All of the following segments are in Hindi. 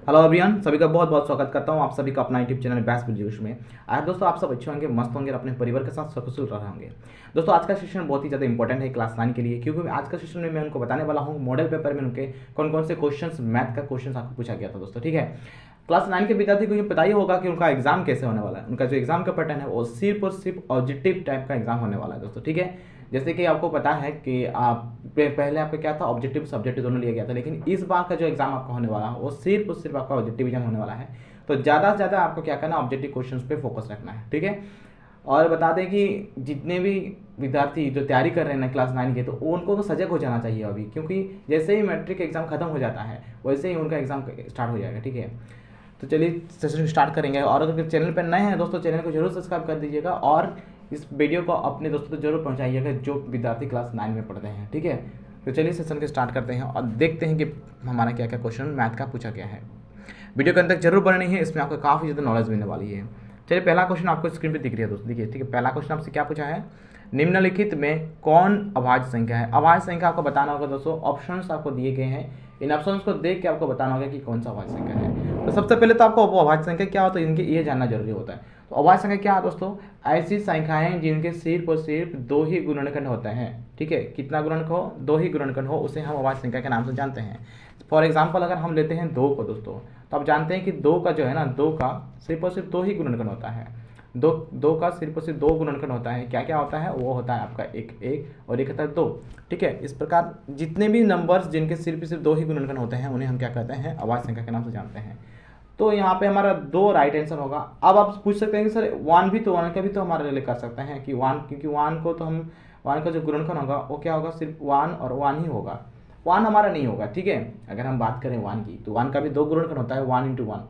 हेलो एवरीवन, सभी का बहुत बहुत स्वागत करता हूं आप सभी का अपना यूट्यूब चैनल बैस जोश में। आज दोस्तों आप सब अच्छे होंगे, मस्त होंगे और अपने परिवार के साथ सकुशल रहे होंगे। दोस्तों आज का सेशन बहुत ही ज़्यादा इंपॉर्टेंट है क्लास 9 के लिए, क्योंकि आज का सेशन में मैं उनको बताने वाला हूँ मॉडल पेपर में उनके कौन कौन से क्वेश्चन मैथ का क्वेश्चन आपको पूछा गया था दोस्तों। ठीक है, क्लास 9 के विद्यार्थी को ये पता ही होगा कि उनका एग्जाम कैसे होने वाला है। उनका जो एग्जाम का पैटर्न है वो सिर्फ और सिर्फ ऑब्जेक्टिव टाइप का एग्जाम होने वाला है दोस्तों। ठीक है, जैसे कि आपको पता है कि आप पहले आपका क्या था, ऑब्जेक्टिव सब्जेक्टिव दोनों लिया गया था, लेकिन इस बार का जो एग्जाम आपका होने वाला है वो सिर्फ और सिर्फ आपका ऑब्जेक्टिव एग्जाम होने वाला है। तो ज़्यादा से ज़्यादा आपको क्या करना है, ऑब्जेक्टिव क्वेश्चंस पे फोकस रखना है। ठीक है, और बता दें कि जितने भी विद्यार्थी जो तैयारी कर रहे हैं क्लास 9 के, तो उनको तो सजग हो जाना चाहिए अभी, क्योंकि जैसे ही मैट्रिक एग्जाम खत्म हो जाता है वैसे ही उनका एग्जाम स्टार्ट हो जाएगा। ठीक है, तो चलिए सेशन स्टार्ट करेंगे। और अगर चैनल पर नए हैं दोस्तों, चैनल को जरूर सब्सक्राइब कर दीजिएगा और इस वीडियो को अपने दोस्तों तक जरूर पहुंचाइएगा जो विद्यार्थी क्लास 9 में पढ़ते हैं। ठीक है, तो चलिए सेशन के स्टार्ट करते हैं और देखते हैं कि हमारा क्या क्या क्वेश्चन मैथ का पूछा गया है। वीडियो के अंत तक जरूर बने है, इसमें आपको काफ़ी ज़्यादा नॉलेज मिलने वाली है। चलिए पहला क्वेश्चन आपको स्क्रीन पे दिख रही है दोस्तों, देखिए। ठीक है, पहला क्वेश्चन आपसे क्या पूछा है, निम्नलिखित में कौन अभाज्य संख्या है। अभाज्य संख्या आपको बताना होगा दोस्तों, ऑप्शंस आपको दिए गए हैं, इन ऑप्शंस को देख के आपको बताना होगा कि कौन सा अभाज्य संख्या है। तो सबसे पहले तो आपको अभाज्य संख्या क्या होता है इनके ये जानना जरूरी होता है। तो अभाज्य संख्या क्या है दोस्तों, ऐसी संख्याएं जिनके सिर्फ और सिर्फ दो ही गुणनखंड होते हैं। ठीक है, कितना गुणनखंड हो, दो ही गुणनखंड हो, उसे हम अभाज्य संख्या के नाम से जानते हैं। फॉर एग्जाम्पल अगर हम लेते हैं 2 को दोस्तों, तो आप जानते हैं कि 2 का जो है ना, 2 का सिर्फ और सिर्फ दो ही गुणनखंड होता है। दो का सिर्फ और सिर्फ दो गुणनखंड होता है। क्या क्या होता है, वो होता है आपका एक और एक होता है 2। ठीक है, इस प्रकार जितने भी नंबर्स जिनके सिर्फ दो ही गुणनखंड होते हैं उन्हें हम क्या कहते हैं, अभाज्य संख्या के नाम से जानते हैं। तो यहाँ पे हमारा 2 राइट आंसर होगा। अब आप पूछ सकते हैं कि सर 1 भी, तो 1 का भी तो हमारे लिए कर सकते हैं कि 1, क्योंकि 1 को तो हम 1 का जो गुणनखंड होगा वो क्या होगा, सिर्फ 1 और 1 ही होगा। 1 हमारा नहीं होगा। ठीक है, अगर हम बात करें 1 की, तो 1 का भी 2 गुणनखंड होता है, 1 × 1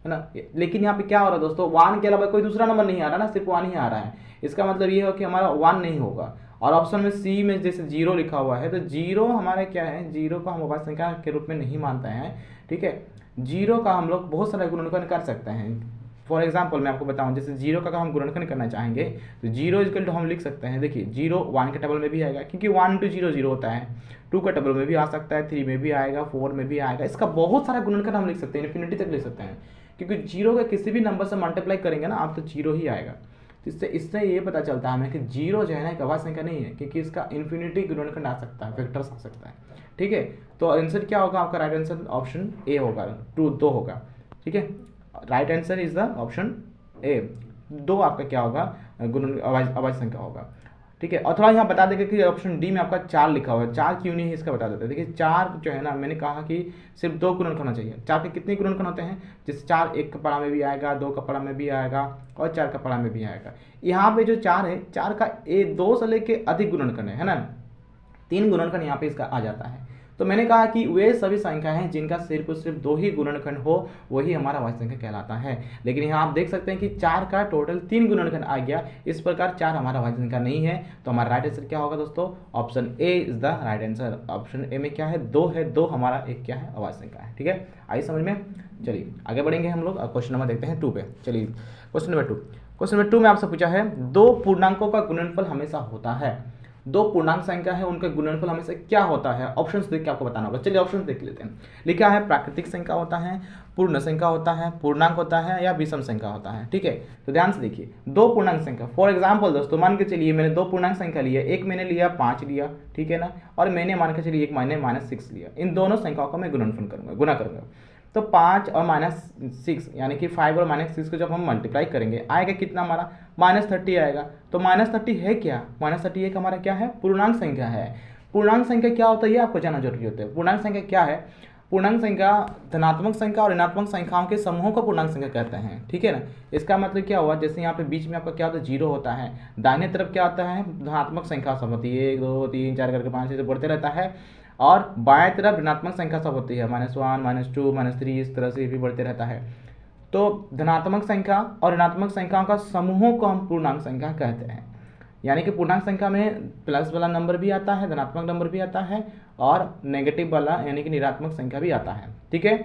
है ना। लेकिन यहाँ पे क्या हो रहा है दोस्तों, 1 के अलावा कोई दूसरा नंबर नहीं आ रहा ना, सिर्फ 1 ही आ रहा है। इसका मतलब ये हो कि हमारा 1 नहीं होगा। और ऑप्शन में सी में जैसे 0 लिखा हुआ है, तो 0 हमारा क्या है, 0 को हम अभाज्य संख्या के रूप में नहीं मानते हैं। ठीक है, 0 का हम लोग बहुत सारा गुणनखंड कर सकते हैं। फॉर एग्जाम्पल मैं आपको बताऊं, जैसे 0 का अगर हम गुणनखंड करना चाहेंगे तो 0 इक्वल टू हम लिख सकते हैं, देखिए 0 1 के टेबल में भी आएगा, क्योंकि 1 × 0 0 होता है। 2 का टेबल में भी आ सकता है, 3 में भी आएगा, 4 में भी आएगा। इसका बहुत सारा गुणनखंड हम लिख सकते हैं, इन्फिनिटी तक लिख सकते हैं, क्योंकि 0 का किसी भी नंबर से मल्टीप्लाई करेंगे ना आप, तो 0 ही आएगा। तो इससे ये पता चलता है हमें कि 0 जो है ना एक अभाज्य संख्या नहीं है, क्योंकि इसका इन्फिनिटी गुणनखंड आ सकता है, वेक्टर्स आ सकता है। ठीक है, तो आंसर क्या होगा आपका, राइट आंसर ऑप्शन ए होगा, 2 होगा। ठीक है, right answer is the option A, 2 आपका क्या होगा, अभाज्य संख्या होगा। ठीक है, और थोड़ा यहाँ बता देंगे कि ऑप्शन डी में आपका 4 लिखा हुआ है, 4 क्यों नहीं है इसका बता देते हैं। देखिए 4 जो है ना, मैंने कहा कि सिर्फ 2 गुणनखंड होना चाहिए। 4 के कितने गुणनखंड होते हैं, जैसे 4 1 का पड़ा में भी आएगा, 2 का पड़ा में भी आएगा और 4 का पड़ा में भी आएगा। यहाँ पे जो 4 है, 4 का 2 से लेके अधिक गुणनखंड है ना, 3 गुणनखंड यहाँ पे इसका आ जाता है। तो मैंने कहा कि वे सभी संख्याएं हैं जिनका सिर्फ और सिर्फ 2 ही गुणनखंड हो, वही हमारा अभाज्य संख्या कहलाता है। लेकिन यहाँ आप देख सकते हैं कि 4 का टोटल 3 गुणनखंड आ गया, इस प्रकार 4 हमारा अभाज्य संख्या नहीं है। तो हमारा राइट आंसर क्या होगा दोस्तों, option A is the right answer. Option A में क्या है, 2 है, 2 हमारा एक क्या है, अभाज्य संख्या है। ठीक है, आई समझ में। चलिए आगे बढ़ेंगे हम लोग, क्वेश्चन नंबर देखते हैं 2 पे। चलिए क्वेश्चन नंबर 2 में आपसे पूछा है, 2 पूर्णांकों का गुणनफल हमेशा होता है। 2 पूर्णांक संख्या है, उनका गुणनफल हमेशा क्या होता है, ऑप्शंस देख के आपको बताना होगा। चलिए ऑप्शंस देख लेते हैं। लिखा है प्राकृतिक संख्या होता है, पूर्ण संख्या होता है, पूर्णांक होता है या विषम संख्या होता है। ठीक है, तो ध्यान से देखिए, 2 पूर्णांक संख्या, फॉर एग्जाम्पल दोस्तों मान के चलिए मैंने 2 पूर्णांक संख्या लिया, एक मैंने लिया 5 लिया, ठीक है ना, और मैंने मान के चलिए एक मैंने -6 लिया। इन दोनों संख्याओं का मैं गुणनफल करूंगा, गुना करूंगा। तो 5 और -6 यानी कि 5 और -6 को जब हम मल्टीप्लाई करेंगे आएगा कितना, हमारा -30 आएगा। तो -30 है क्या, -30 एक हमारा क्या है, पूर्णांक संख्या है। पूर्णांक संख्या क्या होता है ये आपको जानना जरूरी होता है। पूर्णांक संख्या क्या है, पूर्णांक संख्या धनात्मक संख्या और ऋणात्मक संख्याओं के समूहों को पूर्णांक संख्या कहते हैं। ठीक है ना, इसका मतलब क्या हुआ, जैसे यहाँ पे बीच में आपका क्या होता है, 0 होता है, दाहिने तरफ क्या होता है, धनात्मक संख्या सब होती है, 1 2 3 4 करके 5 6 बढ़ते रहता है, और बाएं तरफ ऋणात्मक संख्या सब होती है, -1 -2 -3, इस तरह से भी बढ़ते रहता है। तो धनात्मक संख्या और ऋणात्मक संख्याओं का समूहों को हम पूर्णांक संख्या कहते हैं। यानी कि पूर्णांक संख्या में प्लस वाला नंबर भी आता है, धनात्मक नंबर भी आता है, और नेगेटिव वाला यानी कि ऋणात्मक संख्या भी आता है। ठीक है,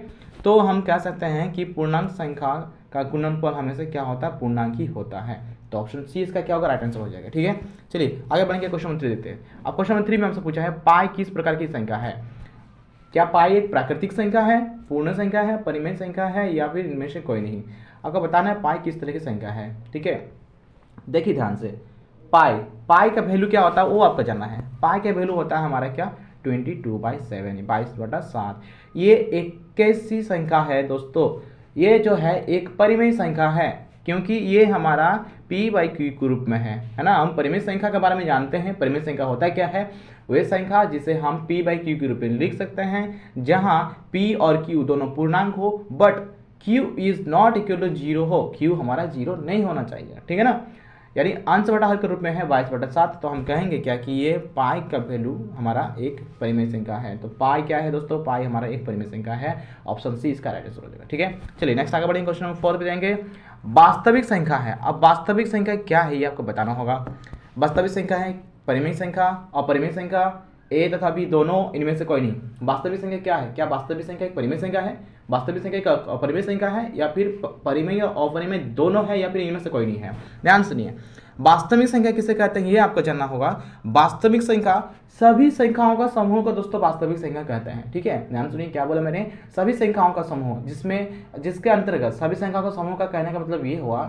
तो हम कह सकते हैं कि पूर्णांक संख्या का गुणनफल हमेशा क्या होता है, पूर्णांक ही होता है। तो ऑप्शन सी इसका क्या होगा, राइट आंसर हो जाएगा। ठीक है, चलिए आगे बढ़ेंगे, क्वेश्चन नंबर 3 देखते हैं। अब क्वेश्चन नंबर 3 में हमसे पूछा है पाई किस प्रकार की संख्या है। क्या पाई एक प्राकृतिक संख्या है, पूर्ण संख्या है, परिमेय संख्या है, या फिर इनमें से कोई नहीं। आपको बताना है पाई किस तरह की संख्या है। ठीक है, देखिए ध्यान से, पाई पाई का वैल्यू क्या होता है वो आपको जानना है। पाई का वैल्यू होता है हमारा क्या, 22/7, 22/7। ये एक कैसी संख्या है दोस्तों, ये जो है एक परिमेय संख्या है, क्योंकि ये हमारा p/q के रूप में है ना। हम परिमेय संख्या के बारे में जानते हैं। परिमेय संख्या होता क्या है, वे संख्या जिसे हम p/q के रूप में लिख सकते हैं, जहां p और q दोनों पूर्णांक हो, but q is not equal to 0 हो। q हमारा 0 नहीं होना चाहिए, ठीक है ना, यानी अंश बटा हर के रूप में है 22/7। तो हम कहेंगे क्या कि ये पाई का वैल्यू हमारा एक परिमेय संख्या है। तो पाई क्या है दोस्तों, पाई हमारा एक परिमेय संख्या है। ऑप्शन सी इसका राइट आंसर हो जाएगा। ठीक है, चलिए नेक्स्ट आगे बढ़ेंगे, क्वेश्चन नंबर 4 पे जाएंगे। वास्तविक संख्या है। अब वास्तविक संख्या क्या है ये आपको बताना होगा। वास्तविक संख्या है परिमेय संख्या, अपरिमेय संख्या, ए तथा बी दोनों, इनमें से कोई नहीं। वास्तविक संख्या क्या है, क्या वास्तविक संख्या एक परिमेय संख्या है, वास्तविक संख्या एक अपरिमेय संख्या है, या फिर परिमेय और अपरिमेय दोनों है, या फिर इनमें से कोई नहीं है। ध्यान सुनिए, वास्तविक संख्या किसे कहते हैं ये आपको जानना होगा। वास्तविक संख्या सभी संख्याओं का समूह को दोस्तों वास्तविक संख्या कहते हैं। ठीक है, ध्यान सुनिए क्या बोला मैंने, सभी संख्याओं का समूह, जिसके अंतर्गत सभी संख्याओं का समूह का कहने का मतलब ये हुआ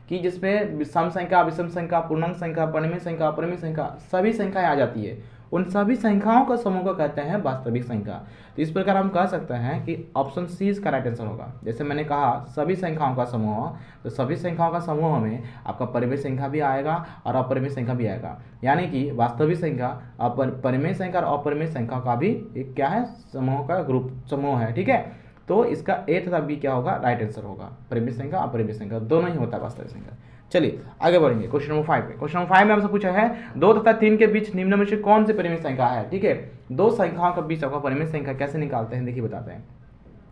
कि जिसमें सम संख्या, विषम संख्या, पूर्णांक संख्या, परिमेय संख्या, अपरिमेय संख्या, सभी संख्याएं आ जाती है। उन सभी संख्याओं का समूह को कहते हैं वास्तविक संख्या। तो इस प्रकार हम कह सकते हैं कि ऑप्शन सी इसका राइट आंसर होगा। जैसे मैंने कहा सभी संख्याओं का समूह, तो सभी संख्याओं का समूह में आपका परिमेय संख्या भी आएगा और अपरिमेय संख्या भी आएगा, यानी कि वास्तविक संख्या, परिमेय संख्या और अपरिमेय संख्या का भी एक क्या है, समूह का ग्रुप समूह है। ठीक है, तो इसका ए तथा बी क्या होगा, राइट आंसर होगा। परिमेय संख्या अपरिमेय संख्या दोनों ही होता है वास्तविक संख्या। चलिए आगे बढ़ेंगे क्वेश्चन नंबर 5 पे। क्वेश्चन नंबर 5 में हमसे पूछा है 2 तथा 3 के बीच निम्न में से कौन सी परिमेय संख्या है। ठीक है, दो संख्याओं के बीच आपका परिमेय संख्या कैसे निकालते हैं देखिए बताते हैं।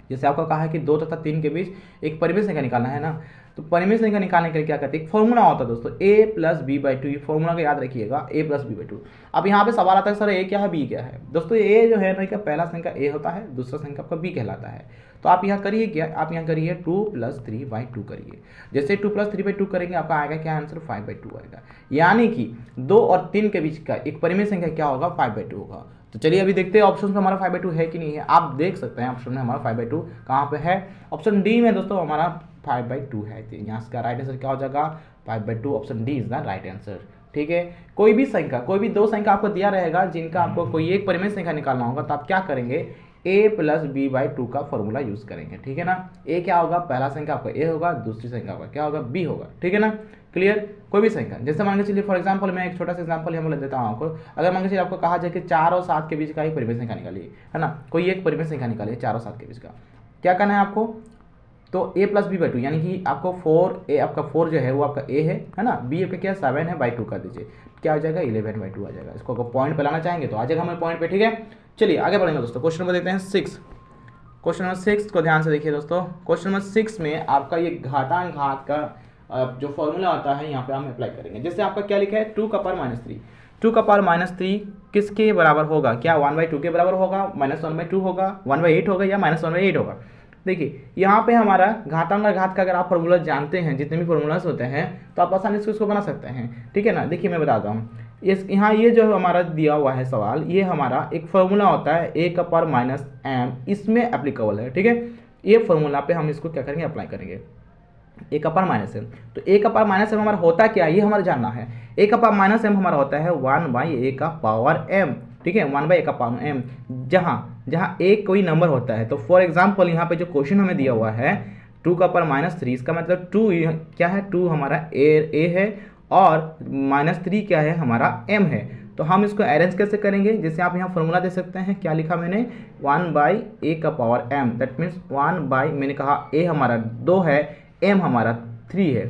जैसे आपको कहा है कि 2 तथा 3 के बीच एक परिमेय संख्या निकालना है ना, तो परिमेय संख्या निकालने के लिए क्या करते हैं, एक फॉर्मूला होता है दोस्तों, a+b/2। ये फॉर्मूला को याद रखिएगा, a+b/2। अब यहाँ पे सवाल आता है सर a क्या है b क्या है। दोस्तों a जो है ना, क्या पहला संख्या a होता है, दूसरा संख्या आपका b कहलाता है। तो आप यहाँ करिए क्या, आप यहाँ करिए 2+3/2 करिए। जैसे 2+3/2 करेंगे आपका आएगा क्या आंसर, 5/2 आएगा। यानी कि 2 और 3 के बीच का एक परिमेय संख्या क्या होगा, 5/2 होगा। तो चलिए अभी देखते हैं ऑप्शन में हमारा 5/2 है कि नहीं है। आप देख सकते हैं ऑप्शन में हमारा 5/2 कहाँ पे है, ऑप्शन डी में दोस्तों हमारा 5/2 है। तो यहाँ इसका राइट आंसर क्या हो जाएगा, 5/2। Option D is the right answer. ठीक है, कोई भी संख्या, कोई भी दो संख्या आपको दिया रहेगा जिनका आपको कोई एक परिमेय संख्या निकालना होगा, तो आप क्या करेंगे, a+b/2 का फॉर्मूला यूज करेंगे। ठीक है ना, a क्या होगा, पहला संख्या आपका a होगा, दूसरी संख्या आपका क्या होगा, b होगा। ठीक है ना, क्लियर। कोई भी संख्या, जैसे मान के चलिए फॉर एग्जांपल मैं एक छोटा सा एग्जांपल यहाँ देता हूँ आपको। अगर मान के चलिए आपको कहा जाए कि 4 और 7 के बीच का एक परिमेय संख्या निकालिए, है ना, कोई एक परिमेय संख्या निकालिए 4 और 7 के बीच का, क्या करना है आपको, तो a+b/2 यानी कि आपको 4 आपका 4 जो है वो आपका a है ना, b आपका क्या 7 है, बाई 2 कर दीजिए, क्या आ जाएगा 11/2 आ जाएगा। इसको अगर पॉइंट पे लाना चाहेंगे तो आ जाएगा हमारे पॉइंट पे। ठीक है, चलिए आगे बढ़ेंगे दोस्तों। क्वेश्चन नंबर देखते हैं 6। क्वेश्चन नंबर 6 को ध्यान से देखिए दोस्तों। क्वेश्चन नंबर 6 में आपका ये घातांक घात का जो फॉर्मूला होता है यहाँ पे हम अप्लाई करेंगे। जैसे आपका क्या लिखा है, 2 का पावर -3, 2 का पावर -3 किसके बराबर होगा, क्या 1/2 के बराबर होगा, -1/2 होगा, 1/8 होगा, या -1/8 होगा। देखिए यहाँ पे हमारा घातांक और घात का अगर आप फॉर्मूला जानते हैं, जितने भी फॉर्मूलाज होते हैं, तो आप आसानी से उसको बना सकते हैं। ठीक है ना, देखिए मैं बताता हूँ, यहाँ ये जो हमारा दिया हुआ है सवाल, ये हमारा एक फॉर्मूला होता है a का पावर -m, इसमें एप्लीकेबल है। ठीक है, ये फॉर्मूला पे हम इसको क्या करेंगे, अप्लाई करेंगे, a का पावर -m। तो a का पावर -m हमारा होता क्या है, ये हमारा जानना है। a का पावर -m हमारा होता है 1/a का पावर m। ठीक है, 1/a का पावर m, जहाँ a कोई नंबर होता है। तो फॉर एग्जाम्पल यहाँ पे जो क्वेश्चन हमें दिया हुआ है 2 का पावर -3, इसका मतलब 2 क्या है, 2 हमारा a है, और -3 क्या है, हमारा m है। तो हम इसको अरेंज कैसे करेंगे, जैसे आप यहाँ फॉर्मूला दे सकते हैं, क्या लिखा मैंने, 1/a का पावर m, दैट मीन्स 1/, मैंने कहा a हमारा 2 है, m हमारा 3 है।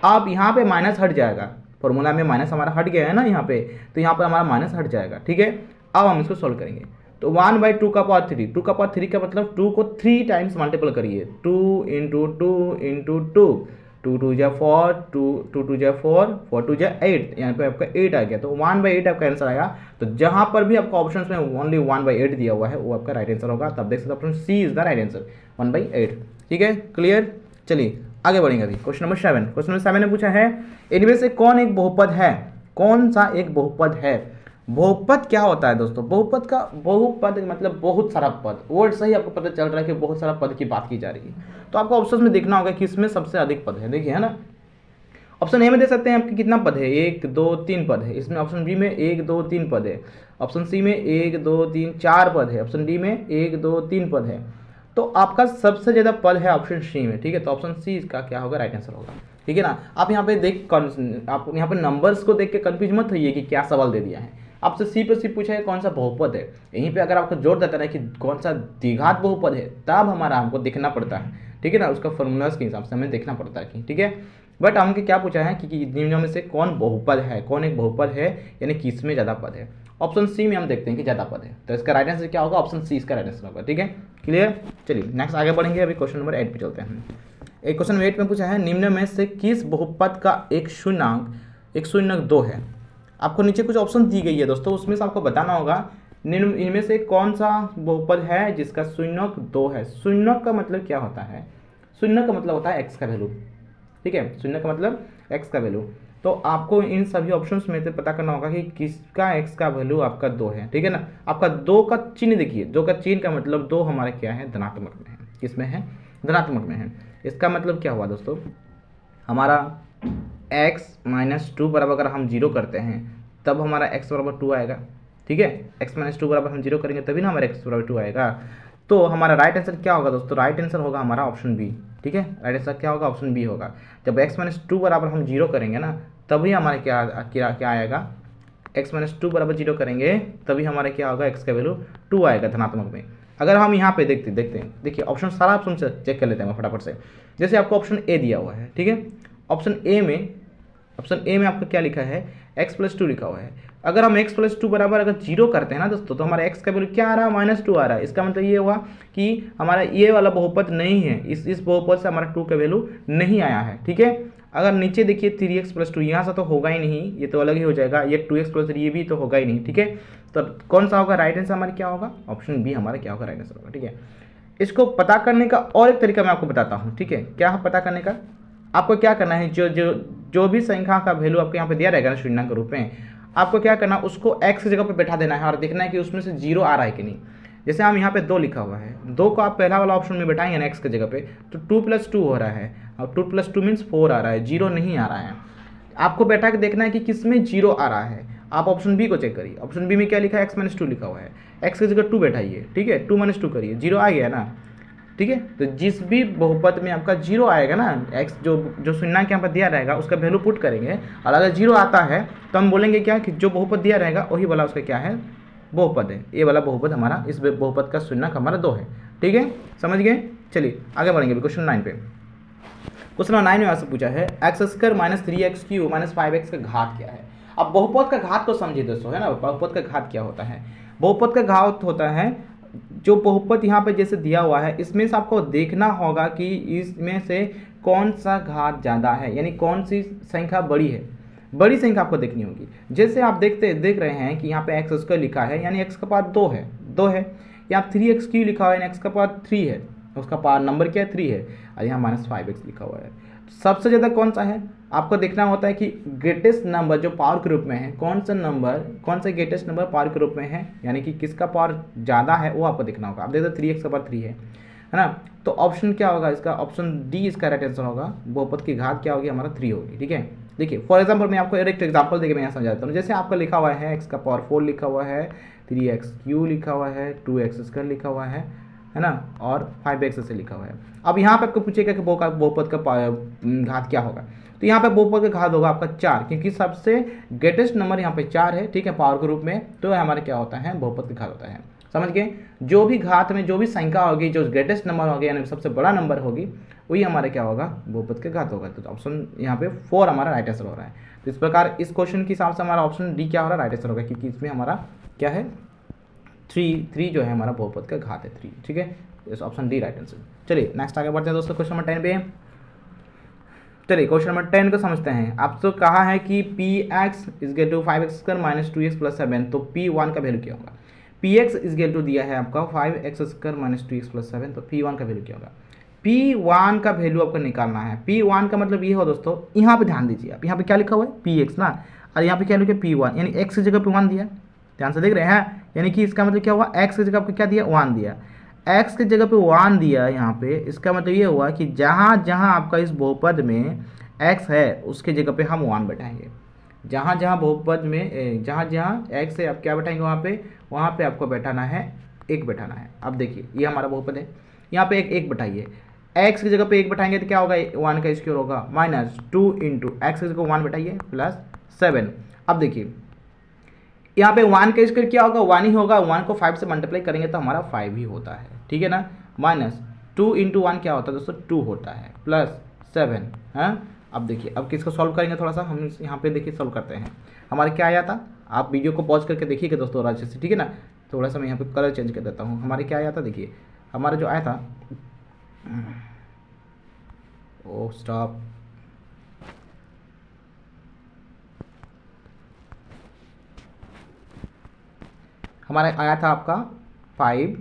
अब यहाँ पे माइनस हट जाएगा, फॉर्मूला में माइनस हमारा हट गया है ना यहाँ पे, तो यहाँ पर हमारा माइनस हट जाएगा। ठीक है, अब हम इसको सोल्व करेंगे। तो 1/2 का पावर 3, 2 का पावर 3 का मतलब 2 को 3 टाइम्स मल्टीपल करिए, 2 × 2 × 2, 2 2 जा 4, 2 2 जा 4, 4 2 जा 8, यहाँ पे आपका 8 आ गया। तो 1/8 आपका आंसर आया। तो जहाँ पर भी आपका ऑप्शन में ओनली 1/8 दिया हुआ है वो आपका राइट आंसर होगा। तब देख सकते option C is the right answer, 1/8। ठीक है, क्लियर। चलिए आगे बढ़ेंगे अभी क्वेश्चन नंबर 7 ने पूछा है, इनमें से कौन एक बहुपद है, कौन सा एक बहुपद है। बहुपद क्या होता है दोस्तों? बहुपद मतलब बहुत सारा पद। वर्ड से ही आपको पता चल रहा है कि बहुत सारा पद की बात की जा रही है। तो आपको ऑप्शन में देखना होगा कि इसमें सबसे अधिक पद है, देखिए, है ना। ऑप्शन ए में दे सकते हैं आपके कितना पद है, 1 2 3 पद है इसमें। ऑप्शन बी में 1 2 3 पद है। ऑप्शन सी में 1 2 3 4 पद है। ऑप्शन डी में 1 2 3 पद है। तो आपका सबसे ज़्यादा पद है ऑप्शन सी में, ठीक है। तो ऑप्शन सी इसका क्या होगा, राइट आंसर होगा, ठीक है ना। आप यहाँ पे आप यहाँ पे नंबर्स को देख के कंफ्यूज मत होइए कि क्या सवाल दे दिया है। आपसे सी पे सी पूछा है कौन सा बहुपद है, यहीं पे अगर आपको जोर देता है कि कौन सा द्विघात बहुपद है, तब हमारा हमको देखना पड़ता है, ठीक है ना। उसका फॉर्मूलाज के हिसाब से हमें देखना पड़ता है, ठीक है। बट हमके क्या पूछा है कि निम्नों में से कौन बहुपद है, कौन एक बहुपद है, यानी किसमें ज़्यादा पद है। ऑप्शन सी में हम देखते हैं कि ज़्यादा पद है, तो इसका राइट आंसर क्या होगा, ऑप्शन सी इसका राइट आंसर होगा, ठीक है। क्लियर। चलिए नेक्स्ट आगे बढ़ेंगे, अभी क्वेश्चन नंबर 8 पे चलते हैं। एक क्वेश्चन 8 में पूछा है निम्न में से किस बहुपद का एक शून्यक 2 है। आपको नीचे कुछ ऑप्शन दी गई है दोस्तों, उसमें से आपको बताना होगा निम्न इनमें से कौन सा बहुपद है जिसका शून्यक 2 है। शून्यक का मतलब क्या होता है, शून्य का मतलब होता है एक्स का वैल्यू, ठीक है। शून्य का मतलब एक्स का वैल्यू। तो आपको इन सभी ऑप्शंस में से पता करना होगा कि किसका एक्स का वैल्यू आपका 2 है, ठीक है ना। आपका 2 का चिन्ह देखिए, 2 का चिन्ह का मतलब 2 हमारे क्या है, धनात्मक में है। किसमें है, धनात्मक में है। इसका मतलब क्या हुआ दोस्तों, हमारा x - 2 बराबर अगर हम 0 करते हैं तब हमारा x बराबर 2 आएगा, ठीक है। x - 2 बराबर हम 0 करेंगे तभी ना हमारा x बराबर 2 आएगा। तो हमारा राइट आंसर क्या होगा दोस्तों, राइट आंसर होगा हमारा ऑप्शन बी, ठीक है। राइट आंसर क्या होगा, ऑप्शन बी होगा। जब x - 2 बराबर हम 0 करेंगे ना, तभी हमारे क्या आएगा, x - 2 बराबर 0 करेंगे तभी हमारे क्या होगा, x का वैल्यू 2 आएगा धनात्मक में। अगर हम यहाँ पे देखते हैं, देखिए ऑप्शन, सारा ऑप्शन से चेक कर लेते हैं फटाफट से। जैसे आपको ऑप्शन ए दिया हुआ है, ठीक है। ऑप्शन ए में आपका क्या लिखा है, x + 2 लिखा हुआ है। अगर हम x + 2 बराबर अगर 0 करते हैं ना दोस्तों, तो हमारा x का वैल्यू क्या आ रहा है, -2 आ रहा है। इसका मतलब ये हुआ कि हमारा ये वाला बहुपद नहीं है, इस बहुपद से हमारा 2 का वैल्यू नहीं आया है, ठीक है। अगर नीचे देखिए 3x + 2, यहाँ से तो होगा ही नहीं, ये तो अलग ही हो जाएगा। ये 2x + 3 ये भी तो होगा ही नहीं, ठीक है। तो कौन सा होगा राइट आंसर, हमारा क्या होगा, ऑप्शन बी हमारा क्या होगा, राइट आंसर होगा, ठीक है। इसको पता करने का और एक तरीका मैं आपको बताता हूँ, ठीक है। क्या पता करने का, आपको क्या करना है, जो भी संख्या का वैल्यू आपको यहाँ पे दिया रहेगा ना शून्य के रूप में, आपको क्या करना है, उसको x की जगह पे बैठा देना है और देखना है कि उसमें से 0 आ रहा है कि नहीं। जैसे हम यहाँ पे 2 लिखा हुआ है, 2 को आप पहला वाला ऑप्शन में बैठाएंगे ना x की जगह पे, तो 2 + 2 हो रहा है, और 2 + 2 मीन्स 4 आ रहा है, 0 नहीं आ रहा है। आपको बैठा के देखना है कि किसमें 0 आ रहा है। आप ऑप्शन बी को चेक करिए, ऑप्शन बी में क्या लिखा है, x - 2 लिखा हुआ है, x की जगह 2 बैठाइए, ठीक है। 2 - 2 करिए, 0 आ गया ना, ठीक है। तो जिस भी बहुपद में आपका 0 आएगा ना, x जो शून्य के यहाँ पर दिया रहेगा उसका वैल्यू पुट करेंगे, और अगर 0 आता है तो हम बोलेंगे क्या कि जो बहुपद दिया रहेगा वही वाला उसका क्या है, बहुपद है। ये वाला बहुपद हमारा, इस बहुपद का शून्य हमारा 2 है, ठीक है, समझ गए। चलिए आगे बढ़ेंगे क्वेश्चन 9 पे। क्वेश्चन नंबर 9 में आपसे पूछा है x² - 3x³ - 5x का घात क्या है। अब बहुपद का घात को समझिए दोस्तों, है ना। बहुपद का घात क्या होता है, बहुपद का घात होता है जो बहुपद यहाँ पे जैसे दिया हुआ है, इसमें से आपको देखना होगा कि इसमें से कौन सा घात ज़्यादा है, यानी कौन सी संख्या बड़ी है। बड़ी संख्या आपको देखनी होगी। जैसे आप देख रहे हैं कि यहाँ पे x² लिखा है, यानी x का पावर 2 है। यहाँ 3x³ लिखा हुआ है, यानी x का पावर 3 है, उसका पावर नंबर क्या है, 3 है, और यहाँ -5x लिखा हुआ है। सबसे ज़्यादा कौन सा है, आपको देखना होता है कि ग्रेटेस्ट नंबर जो पावर के रूप में है, कौन सा ग्रेटेस्ट नंबर पावर के रूप में है, यानी कि किसका पावर ज़्यादा है, वो आपको देखना होगा। आप देखते 3x का पावर 3 है ना। तो ऑप्शन क्या होगा इसका, ऑप्शन डी इसका राइट आंसर होगा। बहुपद की घात क्या होगी, हमारा 3 होगी, ठीक है। देखिए फॉर एग्जाम्पल मैं आपको एक एग्जाम्पल देकर मैं यहाँ समझाता हूँ। जैसे आपका लिखा हुआ है x का पावर 4 लिखा हुआ है, 3x³ लिखा हुआ है, 2x² लिखा हुआ है ना, और 5x से लिखा हुआ है। अब यहाँ पे आपको पूछेगा कि बहुपद का घात क्या होगा, तो यहाँ पे बहुपद का घात होगा आपका 4, क्योंकि सबसे ग्रेटेस्ट नंबर यहाँ पे 4 है, ठीक है, पावर के रूप में। तो हमारे क्या होता है, बहुपद का घात होता है, समझ गए। जो भी घात में जो भी संख्या होगी, जो ग्रेटेस्ट नंबर होगी, यानी सबसे बड़ा नंबर होगी, वही हमारे क्या होगा, बहुपद का घात होगा। तो ऑप्शन यहाँ पे 4 हमारा राइट आंसर हो रहा है। तो इस प्रकार इस क्वेश्चन के हिसाब से हमारा ऑप्शन डी क्या हो रहा है, राइट आंसर होगा, क्योंकि इसमें हमारा क्या है, 3 जो है हमारा बहुपद का घात है 3, ठीक है। इस ऑप्शन डी राइट आंसर। चलिए नेक्स्ट आगे बढ़ते हैं दोस्तों, क्वेश्चन नंबर 10 पे। चलिए क्वेश्चन नंबर 10 को समझते हैं। आपसे कहा है कि px = 5x² - 2x + 7, तो p1 का वैल्यू क्या होगा। px दिया है आपका 5x² - 2x + 7, तो p1 का वैल्यू क्या होगा। p1 का वैल्यू आपको निकालना है। p1 का मतलब ये हो दोस्तों, यहाँ पे ध्यान दीजिए आप, यहाँ पे क्या लिखा हुआ है px ना, और यहाँ पे क्या लिखा है p1, यानी x की जगह पे 1 दिया, ध्यान से देख रहे हैं। यानी कि इसका मतलब क्या हुआ, एक्स की जगह आपको क्या दिया, 1 दिया, एक्स की जगह पे 1 दिया यहाँ पे। इसका मतलब ये हुआ कि जहाँ जहाँ आपका इस बहुपद में एक्स है उसके जगह पे हम 1 बैठाएंगे। जहाँ जहाँ बहुपद में जहाँ जहाँ एक्स है आप क्या बैठाएंगे वहाँ पे आपको बैठाना है 1 बैठाना है। अब देखिए ये हमारा बहुपद है, यहाँ पे एक बैठाइए, एक्स की जगह पे 1 बैठाएंगे तो क्या होगा, 1 का स्क्वायर होगा, -2 इंटू एक्स की जगह 1 बैठाइए प्लस 7। अब देखिए यहाँ पे 1 का स्क्वायर क्या होगा, 1 ही होगा, 1 को 5 से मल्टीप्लाई करेंगे तो हमारा 5 ही होता है, ठीक है ना। -2 इंटू 1 क्या होता है दोस्तों, 2 होता है, प्लस 7। हाँ अब देखिए, अब किसको सॉल्व करेंगे, थोड़ा सा हम यहाँ पे देखिए सॉल्व करते हैं। हमारा क्या आया था, आप वीडियो को पॉज करके देखिएगा दोस्तों और अच्छे से, ठीक है ना। थोड़ा सा मैं यहाँ पे कलर चेंज कर देता हूँ। हमारे क्या आया था, देखिए हमारा जो आया था, ओ स्टॉप, हमारा आया था आपका 5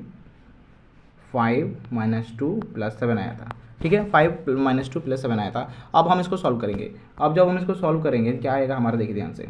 -2 + 7 आया था, ठीक है, 5 -2 + 7 आया था। अब हम इसको सॉल्व करेंगे। अब जब हम इसको सॉल्व करेंगे क्या आएगा हमारा, देखिए ध्यान से,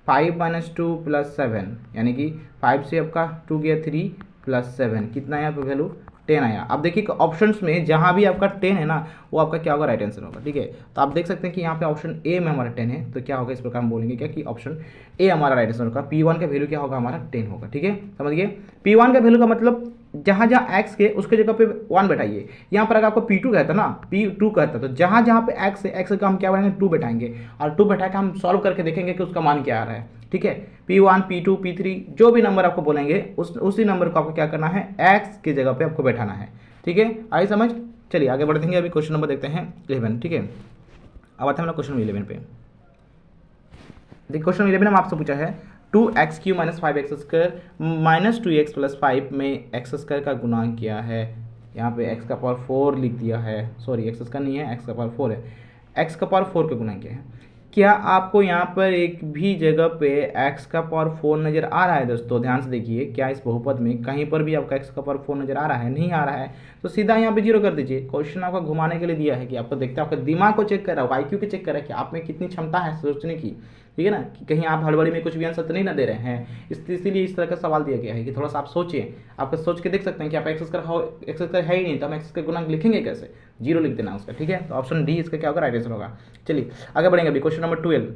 5 -2 + 7 यानी कि 5 से आपका 2 गया 3 + 7 कितना आया पे वैल्यू, 10 आया। अब देखिए ऑप्शंस में जहाँ भी आपका 10 है ना वो आपका क्या होगा, राइट आंसर होगा, ठीक है। तो आप देख सकते हैं कि यहाँ पे ऑप्शन ए में हमारा 10 है, तो क्या होगा इस प्रकार हम बोलेंगे क्या कि ऑप्शन ए हमारा राइट आंसर होगा। P1 का वैल्यू क्या होगा हमारा 10 होगा, ठीक है, समझिए। P1 का वैल्यू का मतलब जहाँ जहाँ एक्स के उसके जगह पे 1 बैठाइए। यहाँ पर अगर आपको P2 कहता ना, P2 कहता तो जहाँ जहाँ पे एक्स है एक्स का हम क्या बैठाएंगे 2 बैठाएंगे, और 2 बैठा के हम सॉल्व करके देखेंगे कि उसका मान क्या आ रहा है, ठीक है। P1 P2 P3 जो भी नंबर आपको बोलेंगे उसी नंबर को आपको क्या करना है, एक्स की जगह पे आपको बैठाना है, ठीक है। आई समझ, चलिए आगे बढ़ते हैं। अभी क्वेश्चन नंबर देखते हैं 11, ठीक है। अब आता है हमारा क्वेश्चन 11 पे। देखिए क्वेश्चन 11 में आपसे पूछा है 2x³ - 5x² - 2x + 5 में x² का गुणांक क्या है। यहाँ पे x का पावर 4 लिख दिया है, सॉरी x² नहीं है, x का पावर 4 है, x का पावर 4 का गुणांक क्या है। क्या आपको यहाँ पर एक भी जगह पे x का पावर 4 नज़र आ रहा है दोस्तों, ध्यान से देखिए, क्या इस बहुपद में कहीं पर भी आपका x का पावर 4 नज़र आ रहा है, नहीं आ रहा है, तो सीधा यहाँ पे 0 कर दीजिए। क्वेश्चन आपका घुमाने के लिए दिया है कि आपको देखते हैं, आपका दिमाग को चेक कर रहा है, IQ को चेक कर रहा है कि आप में कितनी क्षमता है सोचने की, ठीक है ना, कि कहीं आप हड़बड़ी में कुछ भी आंसर तो नहीं ना दे रहे हैं। इसीलिए इस तरह का सवाल दिया गया है कि थोड़ा सा आप सोचिए, आपका सोच के देख सकते हैं कि आप एक्स है ही नहीं तो हम एक्स का गुणांक लिखेंगे कैसे, 0 लिख देना उसका, ठीक है। तो ऑप्शन डी इसका क्या होगा, राइट आंसर होगा। चलिए आगे बढ़ेंगे। अभी क्वेश्चन नंबर 12,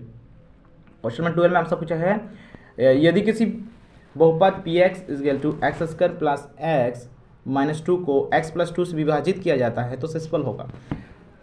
क्वेश्चन नंबर 12 में आपसे पूछा है यदि किसी बहुपद px = x² + x - 2 को x + 2 से विभाजित किया जाता है तो सेसफल होगा।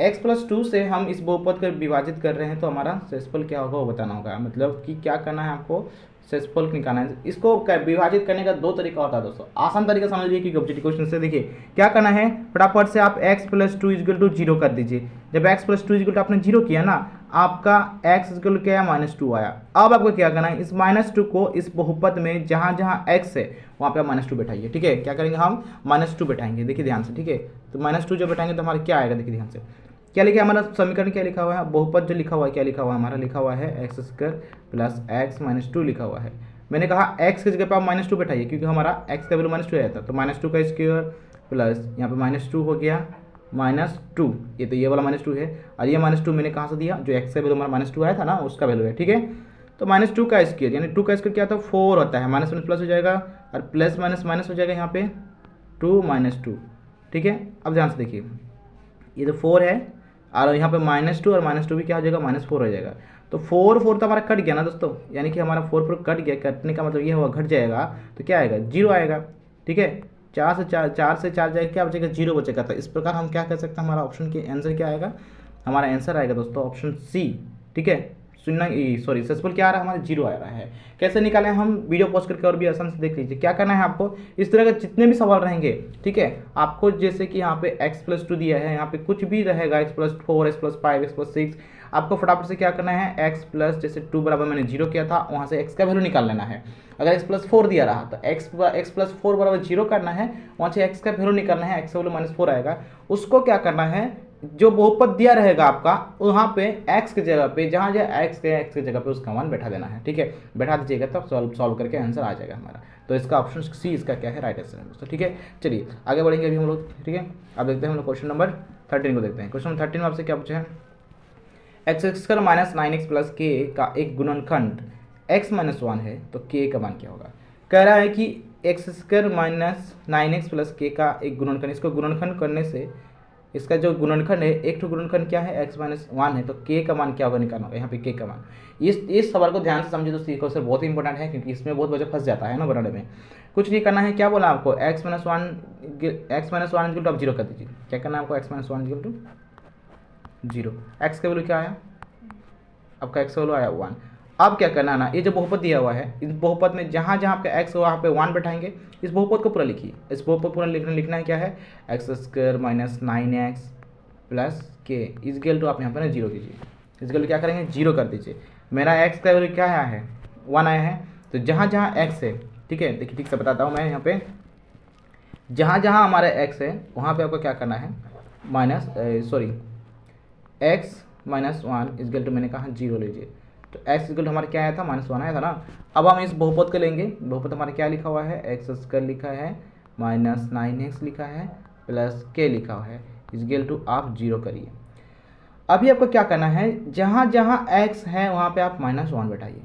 x + 2 से हम इस बहुपद को विभाजित कर रहे हैं तो हमारा सेसफल क्या होगा वो बताना होगा, मतलब कि क्या करना है आपको, सेसफल निकालना है। इसको विभाजित करने का 2 तरीका होता है दोस्तों, आसान तरीका समझ लीजिए क्योंकि ऑब्जेक्टिव क्वेश्चन से देखिए क्या करना है, फटाफट से आप x + 2 = 0 कर दीजिए। जब x + 2 = आपने 0 किया ना, आपका x = क्या है, -2 आया। अब आपको क्या करना है, इस -2 को इस बहुपद में जहाँ जहाँ x है वहाँ पे -2 बैठाइए, ठीक है। क्या करेंगे हम, -2 बैठाएंगे, देखिए ध्यान से, ठीक है। तो -2 जब बैठाएंगे तो हमारा क्या आएगा, देखिए ध्यान से, क्या लिखा है हमारा समीकरण, क्या लिखा हुआ है, बहुपद जो लिखा हुआ है, क्या लिखा हुआ है हमारा, लिखा हुआ है x² + x - 2 लिखा हुआ है। मैंने कहा x की जगह पर आप -2 बैठाइए क्योंकि हमारा x का वैल्यू -2 आया था, तो -2 का स्क्वायर प्लस यहाँ पे -2 हो गया, -2, ये तो ये वाला -2 है, और ये -2 मैंने कहाँ से दिया, जो x का वैल्यू हमारा -2 आया था ना उसका वैल्यू है, ठीक है। तो -2 का स्क्वायर यानी 2 का स्क्वायर क्या था, 4 होता है, माइनस प्लस हो जाएगा और प्लस माइनस हो जाएगा यहाँ पे 2 - 2, ठीक है। अब ध्यान से देखिए, ये तो 4 है और यहाँ पे -2 और -2 भी क्या हो जाएगा, -4 हो जाएगा। तो 4 तो हमारा कट गया ना दोस्तों, यानी कि हमारा 4 कट गया, कटने का मतलब ये हुआ घट जाएगा, तो क्या आएगा, 0 आएगा, ठीक है। 4 से 4 जाएगा, क्या बचेगा, 0 बचेगा। तो इस प्रकार हम क्या कर सकते हैं, हमारा ऑप्शन के आंसर क्या आएगा, हमारा आंसर आएगा दोस्तों ऑप्शन सी, ठीक है। सुनना, सॉरी सक्सेसफुल क्या आ रहा है हमारा, 0 आ रहा है। कैसे निकालें हम, वीडियो पॉज करके और भी आसान से देख लीजिए। क्या करना है आपको, इस तरह के जितने भी सवाल रहेंगे, ठीक है, आपको जैसे कि यहाँ पे x + 2 दिया है, यहाँ पे कुछ भी रहेगा x + 4 x + 5 x + 6, आपको फटाफट से क्या करना है, x + जैसे 2 बराबर मैंने 0 किया था, वहाँ से x का वैल्यू निकाल लेना है। अगर x + 4 दिया रहा तो x + 4 बराबर 0 करना है, वहाँ से x का वैल्यू निकालना है, x का वैल्यू -4 आएगा। उसको क्या करना है, जो बहुपद दिया रहेगा आपका वहाँ पे x की जगह पे, जहाँ जहाँ x की जगह पे उसका मान बैठा देना है, ठीक है। बैठा दीजिएगा तब सॉल्व करके आंसर आ जाएगा हमारा। तो इसका ऑप्शन सी इसका क्या है, राइट आंसर है दोस्तों, ठीक है। चलिए आगे बढ़ेंगे अभी हम लोग, ठीक है। अब देखते हैं हम लोग क्वेश्चन नंबर 13 को देखते हैं। क्वेश्चन नंबर 13 में आपसे क्या पूछा है, x² - 9x + k का एक गुणनखंड x माइनस 1 है तो k का मान क्या होगा। कह रहा है कि x square minus 9x plus के का एक गुणनखंड, इसको गुणनखंड करने से इसका जो गुणनखंड है, एक तो गुणनखंड क्या है x माइनस 1 है, तो k का मान क्या होगा निकालना होगा। यहाँ पे k का मान, इस सवाल को ध्यान से समझे दोस्तों, ये क्वेश्चन बहुत ही इंपॉर्टेंट है क्योंकि इसमें बहुत बच्चा फंस जाता है ना बनाने में। कुछ नहीं करना है, क्या बोला आपको, x minus one equal to आप जीरो कर दीजिए। क्या करना है आपको, x minus one equal to zero, X का वैल्यू क्या आया आपका, एक्स का वैल्यू आया 1। अब क्या करना है ना, ये जो बहुपद दिया हुआ है, इस बहुपद में जहाँ जहाँ आपका x हो वहाँ पे 1 बैठाएंगे। इस बहुपद को पूरा लिखिए, इस बहुपद पूरा लिखना है क्या है, x square minus 9x plus के इजगल टू आप यहाँ पे ना जीरो कीजिए। इजगल क्या करेंगे, जीरो कर दीजिए। मेरा x का वैल्यू क्या आया है, 1 आया है। तो जहाँ जहाँ x है, ठीक है, देखिए ठीक से बताता हूँ मैं, यहाँ पे जहाँ जहाँ हमारा x है वहाँ पे आपको क्या करना है, x माइनस 1 इजगल टू मैंने कहा जीरो लीजिए। तो x इक्वल हमारा क्या आया था, -1 आया था ना। अब हम इस बहुपद को लेंगे, बहुपद हमारा क्या लिखा हुआ है, एक्स स्क्वायर लिखा है माइनस 9x लिखा है प्लस k लिखा हुआ है, इक्वल टू आप जीरो करिए। अभी आपको क्या करना है, जहाँ जहाँ x है वहाँ पे आप -1 बैठाइए,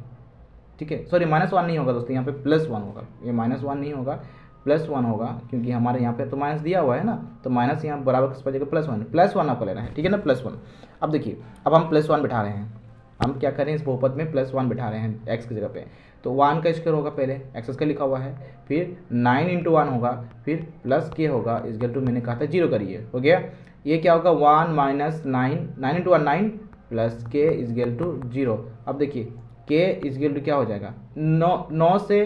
ठीक है। सॉरी -1 नहीं होगा दोस्तों, यहाँ पे +1 होगा, ये -1 नहीं होगा, +1 होगा, क्योंकि हमारे यहाँ पे तो माइनस दिया हुआ है ना, तो माइनस यहाँ बराबर किस पर जगह +1 आपको लेना है, ठीक है ना, +1। अब देखिए, अब हम +1 बैठा रहे हैं, हम क्या करें, इस बहुपद में +1 बैठा रहे हैं x की जगह पे। तो 1 का स्क्वायर होगा, पहले एक्स स्क्वायर लिखा हुआ है, फिर 9 × 1 होगा, फिर प्लस k होगा, इक्वल टू मैंने कहा था जीरो करिए, हो गया। ये क्या होगा, 1 minus 9 × 1 9 plus k equal to zero. अब देखिए k इक्वल टू क्या हो जाएगा, 9 से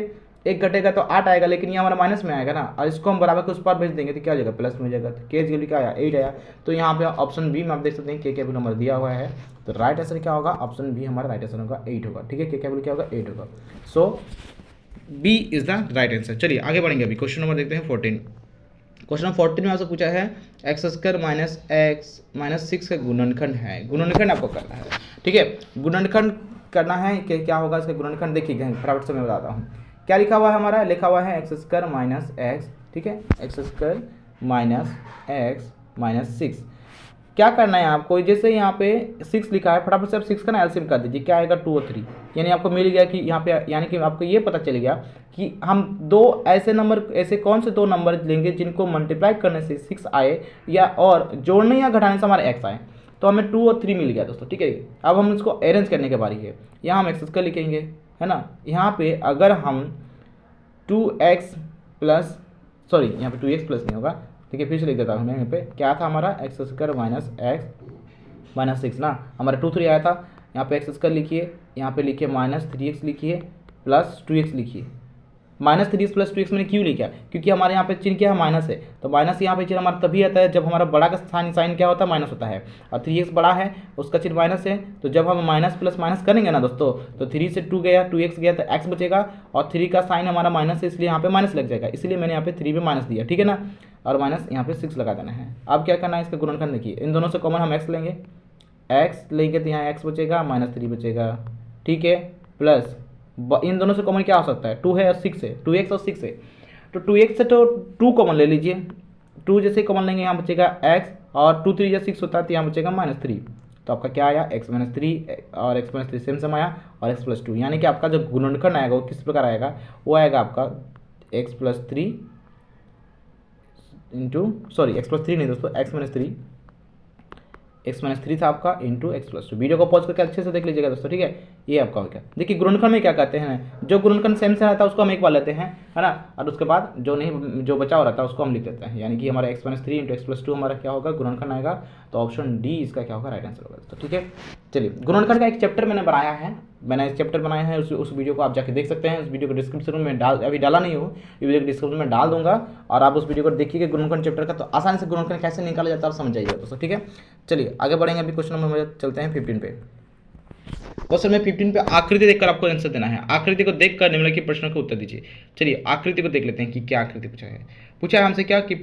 1 घटेगा तो 8 आएगा, लेकिन ये हमारा माइनस में आएगा ना, और इसको हम बराबर के उस पर भेज देंगे तो क्या हो जाएगा, प्लस में हो जाएगा। तो k इक्वल क्या आया, 8 आया। तो यहाँ पे ऑप्शन बी में आप देख सकते हैं k का वैल्यू नंबर दिया हुआ है, तो राइट आंसर क्या होगा, ऑप्शन बी हमारा राइट आंसर होगा 8 होगा, ठीक है। k का वैल्यू क्या होगा, 8 होगा। So B is the right answer. चलिए आगे बढ़ेंगे, अभी क्वेश्चन नंबर देखते हैं 14। क्वेश्चन नंबर 14 में आपसे पूछा है x square minus x minus 6 का गुणनखंड है, गुणनखंड आपको करना है, ठीक है। गुणनखंड करना है कि क्या होगा इसका गुणनखंड, देखिए फटाफट से मैं बताता हूँ। क्या लिखा हुआ है हमारा, लिखा हुआ है एक्स स्क्वायर माइनस एक्स, ठीक है, x square minus x minus 6। क्या करना है आपको, जैसे यहाँ पे 6 लिखा है, फटाफट से आप 6 का ना एलसीएम कर दीजिए, क्या आएगा 2 और 3, यानी आपको मिल गया कि यहाँ पे, यानी कि आपको ये पता चल गया कि हम दो ऐसे नंबर, ऐसे कौन से दो नंबर लेंगे जिनको मल्टीप्लाई करने से 6 आए, या और जोड़ने या घटाने से हमारा x आए। तो हमें 2 और 3 मिल गया दोस्तों, ठीक है। अब हम इसको अरेंज करने के बारी है, यहाँ हम एक्स स्क्वायर लिखेंगे, है ना। यहाँ पे अगर हम 2x प्लस, सॉरी यहाँ पे 2x प्लस नहीं होगा, ठीक है, फिर से लिख देता हूँ मैं। यहाँ पे क्या था हमारा, x square minus x minus 6 ना, हमारा 2 3 आया था। यहाँ पे एक्स स्क्वायर लिखिए, यहाँ पे लिखिए -3x लिखिए प्लस 2x लिखिए। -3x प्लस 2x मैंने क्यों लिखा, क्योंकि हमारे यहाँ पे चिन्ह क्या है, माइनस है, तो माइनस यहाँ पे चिन्ह हमारा तभी आता है जब हमारा बड़ा का साइन क्या होता है, माइनस होता है, और 3x बड़ा है उसका चिन्ह माइनस है। तो जब हम माइनस प्लस माइनस करेंगे ना दोस्तों, तो 3 से 2 गया, 2x गया, तो x बचेगा, और 3 का साइन हमारा माइनस है, इसलिए यहाँ पे माइनस लग जाएगा, इसलिए मैंने यहाँ पे 3 पे माइनस दिया, ठीक है ना, और माइनस यहाँ पे 6 लगा देना है। अब क्या करना है, इसका गुणनखंड देखिए, इन दोनों से कॉमन हम x लेंगे, x लेंगे तो यहाँ x बचेगा, -3 बचेगा, ठीक है, प्लस इन दोनों से कॉमन क्या हो सकता है, 2 है और 6 है, 2x और 6 है, तो 2x से तो 2 कॉमन ले लीजिए, 2 जैसे कॉमन लेंगे यहाँ बचेगा x, और 2 3 या 6 होता है तो यहाँ बचेगा -3। तो आपका क्या आया, x - 3 और x - 3 सेम सेम आया, और x + 2, यानी कि आपका जो गुणनखंड आएगा वो किस प्रकार आएगा, वो आएगा आपका x + 3 इंटू, सॉरी x + 3 नहीं दोस्तों, x - 3, x - 3 था आपका इंटू x + 2। वीडियो को पॉज करके अच्छे से देख लीजिएगा दोस्तों, ठीक है। ये आपका हो गया। देखिए गुणनखंड में क्या कहते हैं, जो गुणनखंड सेम से रहता है उसको हम एक बार लेते हैं, है ना, और उसके बाद जो नहीं, जो बचा हुआ रहता है उसको हम लिख देते हैं, यानी कि हमारा x - 3 इंटू x + 2 हमारा क्या होगा, गुणनखंड आएगा। तो ऑप्शन डी इसका क्या होगा, राइट आंसर होगा दोस्तों, ठीक है। चलिए, गुणनखंड का एक चैप्टर मैंने बनाया है, मैंने एक चैप्टर बनाया है, उस वीडियो को आप जाके देख सकते हैं। उस वीडियो को डिस्क्रिप्शन में अभी डाला नहीं हो, ये वीडियो डिस्क्रिप्शन में डाल दूंगा, और आप उस वीडियो को देखिए गुणनखंड चैप्टर का, तो आसानी से गुणनखंड कैसे निकाला जाता है आप समझ जाइएगा दोस्तों, ठीक है। चलिए आगे बढ़ेंगे, अभी क्वेश्चन नंबर चलते हैं 15 पे। क्वेश्चन में 15 पे आकृति देखकर आपको आंसर देना है, आकृति को देखकर निम्नलिखित प्रश्न का उत्तर दीजिए। चलिए आकृति को देख लेते हैं कि क्या आकृति पूछा है। पूछा है हमसे क्या कि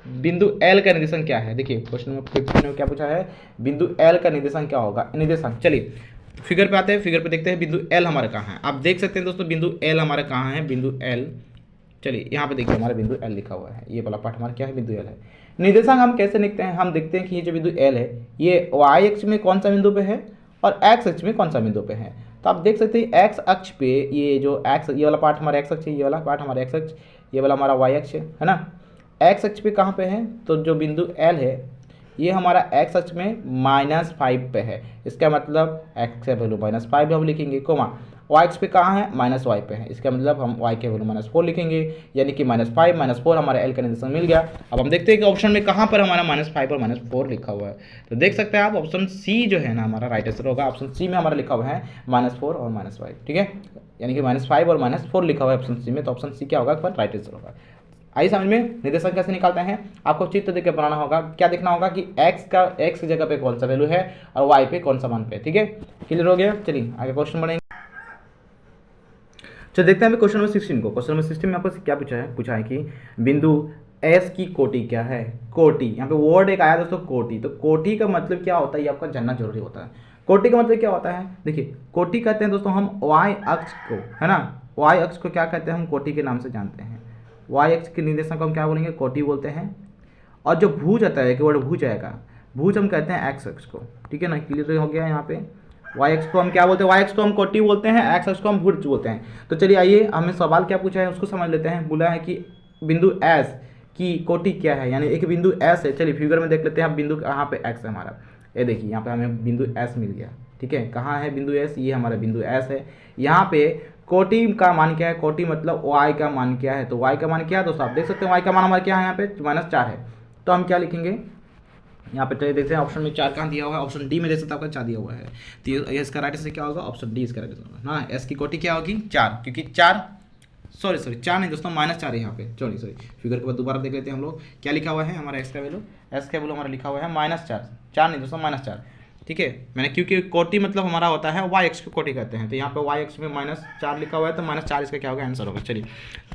बिंदु L का निर्देशन क्या है। देखिए क्वेश्चन नंबर 15 में क्या पूछा है, बिंदु L का निर्देशन क्या होगा, निर्देशांक। चलिए फिगर पे आते हैं, फिगर पे देखते हैं बिंदु L हमारा कहाँ है। आप देख सकते हैं दोस्तों बिंदु L हमारा कहाँ है, बिंदु L। चलिए यहाँ पे देखिए हमारा बिंदु L लिखा हुआ है, ये वाला पार्ट हमारा क्या है, बिंदु L है। निर्देशांक हम कैसे लिखते हैं, हम देखते हैं कि ये जो बिंदु L है ये y अक्ष में कौन सा बिंदु पे है और x अक्ष में कौन सा बिंदु पे है। तो आप देख सकते हैं एक्स अक्ष पे ये जो एक्स, ये वाला पार्ट हमारा एक्स अक्ष है, ये वाला पार्ट हमारा एक्स अक्ष, ये वाला हमारा वाई अक्ष है ना। एक्स अक्ष पे कहाँ पे है, तो जो बिंदु एल है ये हमारा एक्स अक्ष में -5 पे है, इसका मतलब एक्स का वैल्यू -5 हम लिखेंगे, कोमा वाई अक्ष पे कहाँ है, -y पे है, इसका मतलब हम y के वैल्यू -4 लिखेंगे, यानी कि -5 -4 हमारा l का निर्देशांक मिल गया। अब हम देखते हैं कि ऑप्शन में कहाँ पर हमारा -5 और -4 लिखा हुआ है। तो देख सकते हैं आप ऑप्शन सी जो है ना हमारा राइट आंसर होगा। ऑप्शन सी में हमारा लिखा हुआ है -4 और -5, ठीक है, यानी कि -5 और -4 लिखा हुआ है ऑप्शन सी में, तो ऑप्शन सी क्या होगा, राइट आंसर होगा। आइए समझ में निर्देशांक कैसे निकालते हैं। आपको चित्र देख के बनाना होगा, क्या देखना होगा कि x की जगह पे कौन सा वैल्यू है और y पे कौन सा मान पे, ठीक है, क्लियर हो गया। चलिए आगे क्वेश्चन बढ़ेंगे। चलो देखते हैं अभी क्वेश्चन नंबर 16 को। क्वेश्चन नंबर 16 में आपको क्या पूछा है कि बिंदु एस की कोटि क्या है। कोटि, यहाँ पे वर्ड एक आया दोस्तों कोटि, तो कोटि का मतलब क्या होता है ये आपका जानना जरूरी होता है। कोटि का मतलब क्या होता है, देखिए कोटि कहते हैं दोस्तों हम वाई अक्ष को, है ना, वाई अक्ष को क्या कहते हैं हम कोटि के नाम से जानते हैं। वाई अक्ष के निर्देशांक को हम क्या बोलेंगे, कोटि बोलते हैं। और जो भुज आता है कि वर्ड भुज आएगा, भुज हम कहते हैं एक्स अक्ष को, ठीक है ना, क्लियर हो गया। यहाँ पे वाई एक्स को हम क्या बोलते हैं, वाई एक्स को हम कोटि बोलते हैं, एक्स एक्स को हम भुज बोलते हैं। तो चलिए आइए हमें सवाल क्या पूछा है उसको समझ लेते हैं। बोला है कि बिंदु एस की कोटि क्या है, यानी एक बिंदु एस है। चलिए फिगर में देख लेते हैं, अब बिंदु कहाँ पे एक्स है हमारा, ये देखिए यहाँ पे हमें बिंदु एस मिल गया, ठीक है, कहाँ है बिंदु एस, ये हमारा बिंदु एस है। यहाँ पे कोटि का मान क्या है, कोटि मतलब वाई का मान क्या है, तो वाई का मान क्या है दोस्तों, आप देख सकते हैं वाई का मान हमारा क्या है, यहाँ पे -4 है। तो हम क्या लिखेंगे, यहाँ पे चलिए देखते हैं ऑप्शन में 4 कहाँ दिया हुआ है, ऑप्शन डी में देख सकते हैं आपका 4 दिया हुआ है। तो इसका राइट आंसर क्या होगा, ऑप्शन डी इसका राइट आंसर होगा ना। एस की कोटि क्या होगी 4, क्योंकि 4 4 नहीं दोस्तों -4 है यहाँ पे, सॉरी फिगर के बाद दोबारा देख लेते हैं हम लोग क्या लिखा हुआ है हमारा। एस का वैल्यू हमारा लिखा हुआ है -4, 4 नहीं दोस्तों -4, ठीक है। मैंने क्योंकि कोटि मतलब हमारा होता है वाई एक्स को कोटि कहते हैं, तो यहाँ पे वाई एक्स में -4 लिखा हुआ है, तो -4 इसका क्या होगा आंसर होगा। चलिए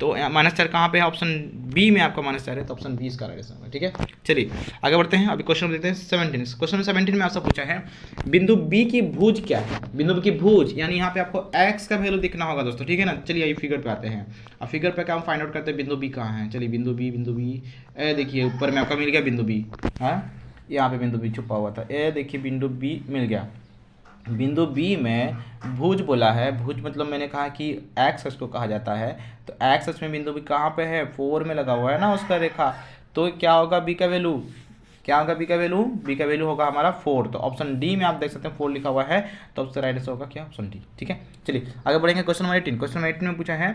तो -4 कहाँ पे है, ऑप्शन बी में आपका -4 है, तो ऑप्शन बी इसका राइट आंसर होगा, ठीक है। चलिए आगे बढ़ते हैं। अभी क्वेश्चन देखते हैं 17। क्वेश्चन 17 में आपसे पूछा है बिंदु बी की भुज क्या है। बिंदु बी की भुज यानी यहाँ पे आपको एक्स का वैल्यू दिखना होगा दोस्तों, ठीक है ना। चलिए आइए फिगर पे आते हैं। अब फिगर पे क्या हम फाइंड आउट करते हैं बिंदु बी कहाँ है। चलिए बिंदु बी देखिए ऊपर में आपका मिल गया बिंदु बी, हाँ यहाँ पे बिंदु बी छुपा हुआ था, ये देखिए बिंदु बी मिल गया। बिंदु बी में भुज बोला है, भुज मतलब मैंने कहा कि एक्स अक्ष को कहा जाता है, तो एक्स अक्ष में बिंदु बी कहाँ पे है, 4 में लगा हुआ है ना उसका रेखा। तो क्या होगा बी का वैल्यू, क्या होगा बी का वैल्यू, बी का वैल्यू होगा हमारा 4। तो ऑप्शन डी में आप देख सकते हैं 4 लिखा हुआ है, तो उसका राइट आंसर होगा क्या, ऑप्शन डी, ठीक है। चलिए आगे बढ़ेंगे। Question number 18। क्वेश्चन नंबर 18 में पूछा है